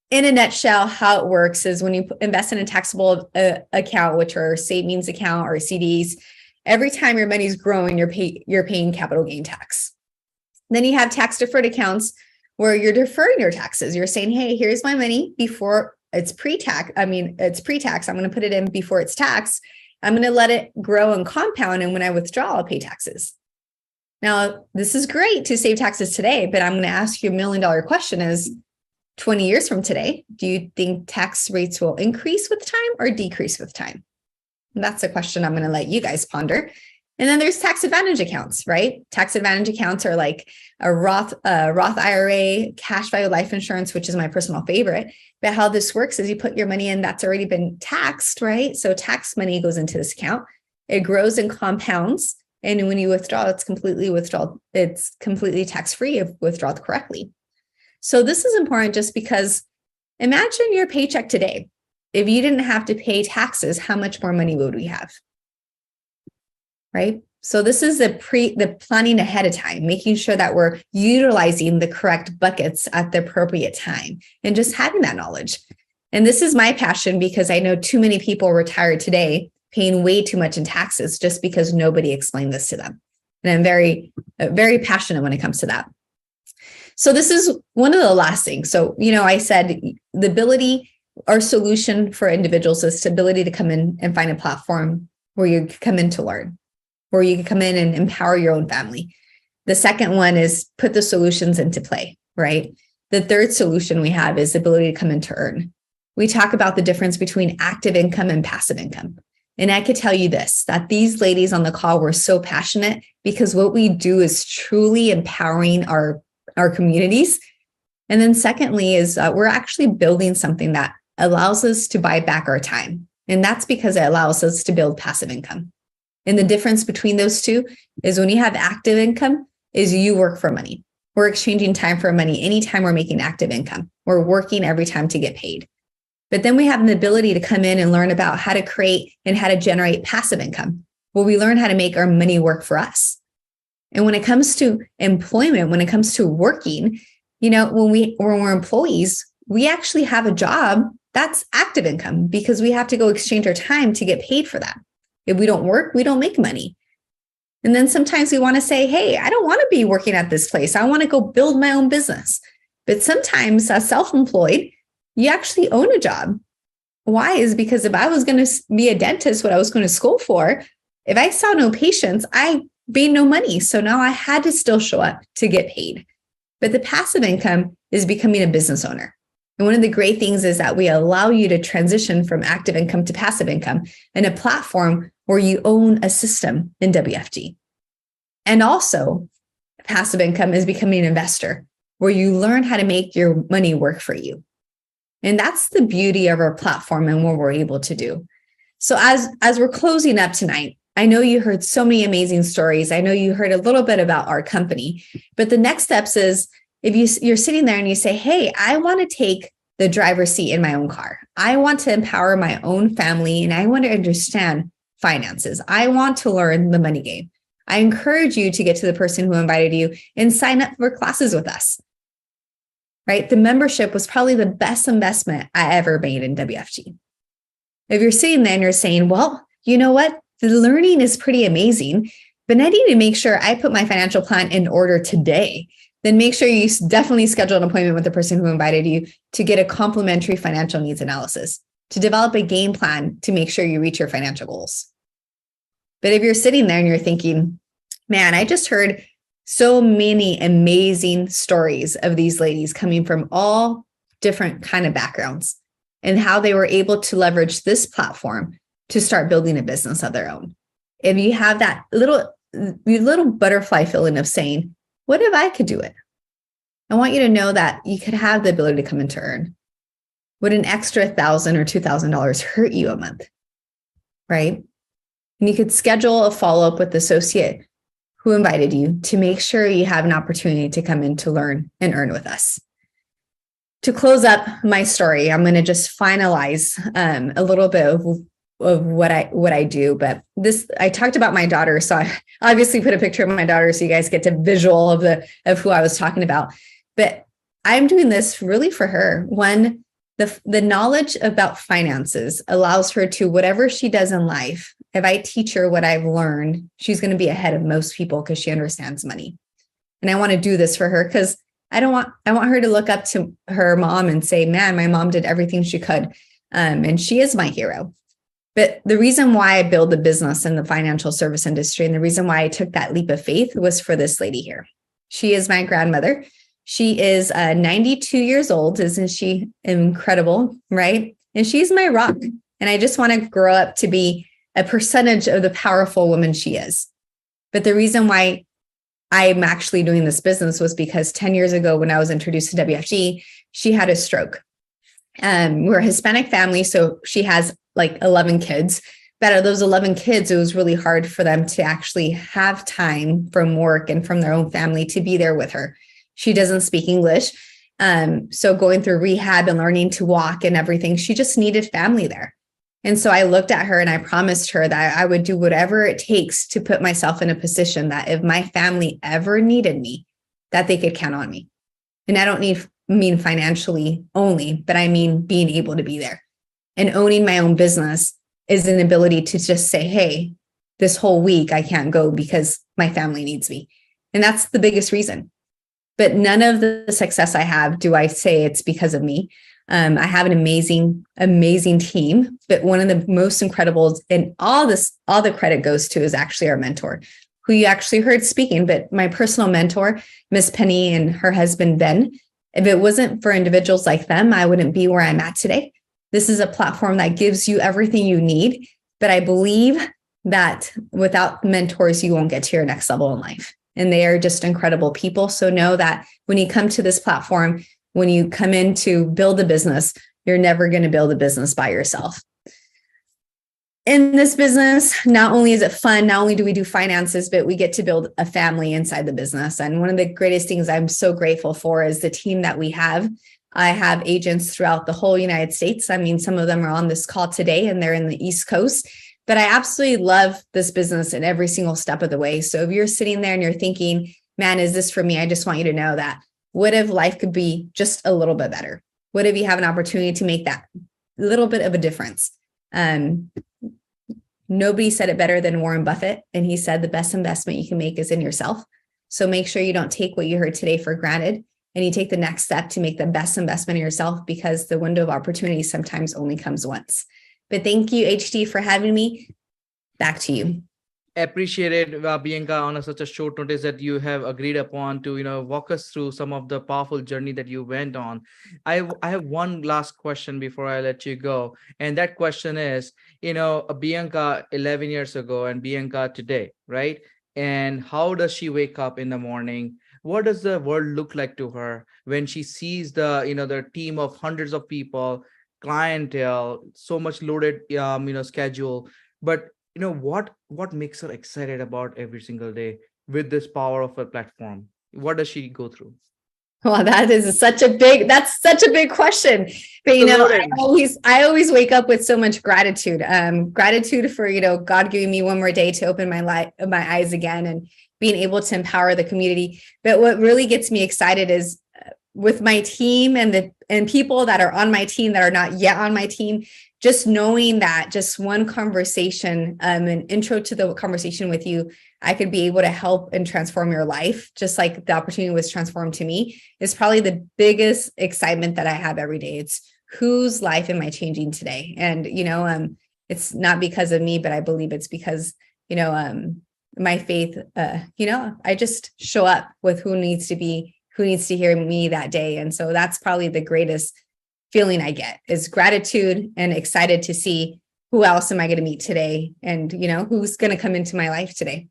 In a nutshell, how it works is when you invest in a taxable account, which are savings account or CDs, every time your money's growing, you're paying capital gain tax. Then you have tax deferred accounts where you're deferring your taxes. You're saying, hey, here's my money before it's pre-tax. It's pre-tax. I'm going to put it in before it's taxed. I'm going to let it grow and compound. And when I withdraw, I'll pay taxes. Now, this is great to save taxes today, but I'm going to ask you $1 million question is, 20 years from today, do you think tax rates will increase with time or decrease with time? And that's a question I'm going to let you guys ponder. And then there's tax advantage accounts, right? Tax advantage accounts are like a Roth IRA, cash value life insurance, which is my personal favorite. But how this works is you put your money in that's already been taxed, right? So tax money goes into this account. It grows and compounds. And when you withdraw, it's completely tax-free if withdrawn correctly. So this is important just because imagine your paycheck today. If you didn't have to pay taxes, how much more money would we have? Right? So this is the planning ahead of time, making sure that we're utilizing the correct buckets at the appropriate time and just having that knowledge. And this is my passion because I know too many people retired today paying way too much in taxes just because nobody explained this to them. And I'm very, very passionate when it comes to that. So this is one of the last things. So, I said the ability or solution for individuals is the ability to come in and find a platform where you come in to learn, where you can come in and empower your own family. The second one is put the solutions into play, right? The third solution we have is the ability to come in to earn. We talk about the difference between active income and passive income. And I could tell you this, that these ladies on the call were so passionate because what we do is truly empowering our communities. And then secondly is we're actually building something that allows us to buy back our time. And that's because it allows us to build passive income. And the difference between those two is when you have active income is you work for money. We're exchanging time for money anytime we're making active income. We're working every time to get paid. But then we have an ability to come in and learn about how to create and how to generate passive income, where we learn how to make our money work for us. And when it comes to employment, when it comes to working, when we're employees, we actually have a job that's active income because we have to go exchange our time to get paid for that. If we don't work, we don't make money. And then sometimes we want to say, hey, I don't want to be working at this place. I want to go build my own business. But sometimes as self-employed, you actually own a job. Why? Is because if I was going to be a dentist, what I was going to school for, if I saw no patients, I made no money. So now I had to still show up to get paid. But the passive income is becoming a business owner. And one of the great things is that we allow you to transition from active income to passive income in a platform where you own a system in WFG. And also passive income is becoming an investor where you learn how to make your money work for you. And that's the beauty of our platform and what we're able to do. So as we're closing up tonight, I know you heard so many amazing stories. I know you heard a little bit about our company, but the next steps is if you're sitting there and you say, hey, I want to take the driver's seat in my own car. I want to empower my own family and I want to understand finances. I want to learn the money game. I encourage you to get to the person who invited you and sign up for classes with us, right? The membership was probably the best investment I ever made in WFG. If you're sitting there and you're saying, well, you know what? The learning is pretty amazing, but I need to make sure I put my financial plan in order today. Then make sure you definitely schedule an appointment with the person who invited you to get a complimentary financial needs analysis, to develop a game plan to make sure you reach your financial goals. But if you're sitting there and you're thinking, man, I just heard so many amazing stories of these ladies coming from all different kind of backgrounds and how they were able to leverage this platform to start building a business of their own. If you have that little butterfly feeling of saying, what if I could do it? I want you to know that you could have the ability to come in to earn. Would an extra $1,000 or $2,000 hurt you a month? Right? and you could schedule a follow-up with the associate who invited you to make sure you have an opportunity to come in to learn and earn with us. To close up my story, I'm going to just finalize a little bit of what I do. But this, I talked about my daughter, so I obviously put a picture of my daughter so you guys get a visual of who I was talking about. But I'm doing this really for her. One, the knowledge about finances allows her to, whatever she does in life, if I teach her what I've learned, she's going to be ahead of most people because she understands money. And I want to do this for her because I want her to look up to her mom and say, man, my mom did everything she could. And she is my hero. But the reason why I built the business in the financial service industry and the reason why I took that leap of faith was for this lady here. She is my grandmother. She is 92 years old. Isn't she incredible, right? And she's my rock. And I just want to grow up to be a percentage of the powerful woman she is. But the reason why I'm actually doing this business was because 10 years ago, when I was introduced to WFG, she had a stroke. We're a Hispanic family, so she has like 11 kids. But out of those 11 kids, it was really hard for them to actually have time from work and from their own family to be there with her. She doesn't speak English. So going through rehab and learning to walk and everything, she just needed family there. And so I looked at her and I promised her that I would do whatever it takes to put myself in a position that if my family ever needed me, that they could count on me. And I don't mean financially only, but I mean being able to be there. And owning my own business is an ability to just say, hey, this whole week I can't go because my family needs me. And that's the biggest reason. But none of the success I have do I say it's because of me. I have an amazing team, but one of the most incredible, and all the credit goes to, is actually our mentor, who you actually heard speaking. But my personal mentor, Miss Penny, and her husband, Ben, if it wasn't for individuals like them, I wouldn't be where I'm at today. This is a platform that gives you everything you need. But I believe that without mentors, you won't get to your next level in life. And they are just incredible people. So know that when you come to this platform, when you come in to build a business, you're never going to build a business by yourself. In this business, not only is it fun, not only do we do finances, but we get to build a family inside the business. And one of the greatest things I'm so grateful for is the team that we have. I have agents throughout the whole United States. I mean, some of them are on this call today and they're in the East Coast. But I absolutely love this business in every single step of the way. So if you're sitting there and you're thinking, man, is this for me? I just want you to know that what if life could be just a little bit better? What if you have an opportunity to make that little bit of a difference? Nobody said it better than Warren Buffett. And he said the best investment you can make is in yourself. So make sure you don't take what you heard today for granted and you take the next step to make the best investment in yourself, because the window of opportunity sometimes only comes once. But thank you, HD, for having me. Back to you. Appreciated, Bianca, on such a short notice that you have agreed upon to walk us through some of the powerful journey that you went on. I have one last question before I let you go, and that question is, Bianca 11 years ago and Bianca today, right? And how does she wake up in the morning? What does the world look like to her when she sees the team of hundreds of people, clientele, so much loaded schedule, but what makes her excited about every single day with this power of a platform? What does she go through? Well, that's such a big question. But I always wake up with so much gratitude. Gratitude for God giving me one more day to open my eyes again and being able to empower the community. But what really gets me excited is with my team and people that are on my team that are not yet on my team, just knowing that just one conversation, an intro to the conversation with you, I could be able to help and transform your life, just like the opportunity was transformed to me, is probably the biggest excitement that I have every day. It's whose life am I changing today? And, it's not because of me, but I believe it's because, my faith, I just show up with who needs to hear me that day. And so that's probably the greatest feeling I get, is gratitude and excited to see who else am I going to meet today, and who's going to come into my life today.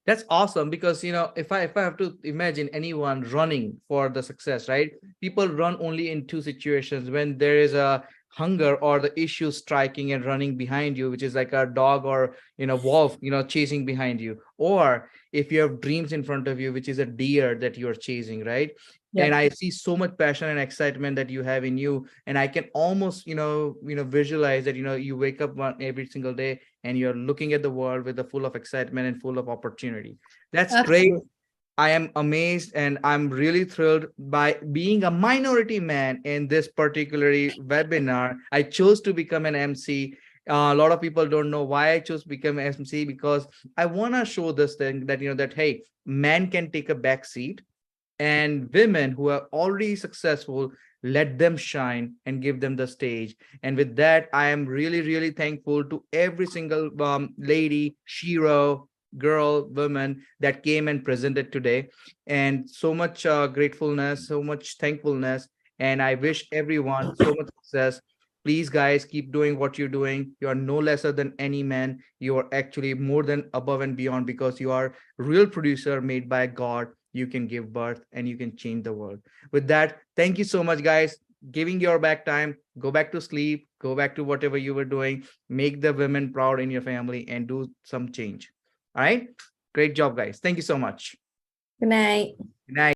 That's awesome, because if I have to imagine anyone running for the success, right? People run only in two situations: when there is a hunger or the issue striking and running behind you, which is like a dog or wolf chasing behind you, or if you have dreams in front of you, which is a deer that you're chasing, right? Yep. And I see so much passion and excitement that you have in you, and I can almost visualize that you wake up every single day and you're looking at the world with a full of excitement and full of opportunity. That's great. Absolutely. I am amazed and I'm really thrilled by being a minority man in this particular webinar. I chose to become an MC. A lot of people don't know why I chose to become an MC, because I want to show this thing that, that, hey, men can take a back seat, and women who are already successful, let them shine and give them the stage. And with that, I am really, really thankful to every single lady, SHEro, girl, woman that came and presented today, and so much gratefulness, so much thankfulness, and I wish everyone so much success. Please, guys, keep doing what you're doing. You are no lesser than any man. You are actually more than above and beyond, because you are real producer made by God. You can give birth and you can change the world. With that, thank you so much, guys. Giving your back time, go back to sleep, go back to whatever you were doing, make the women proud in your family, and do some change. All right. Great job, guys. Thank you so much. Good night. Good night.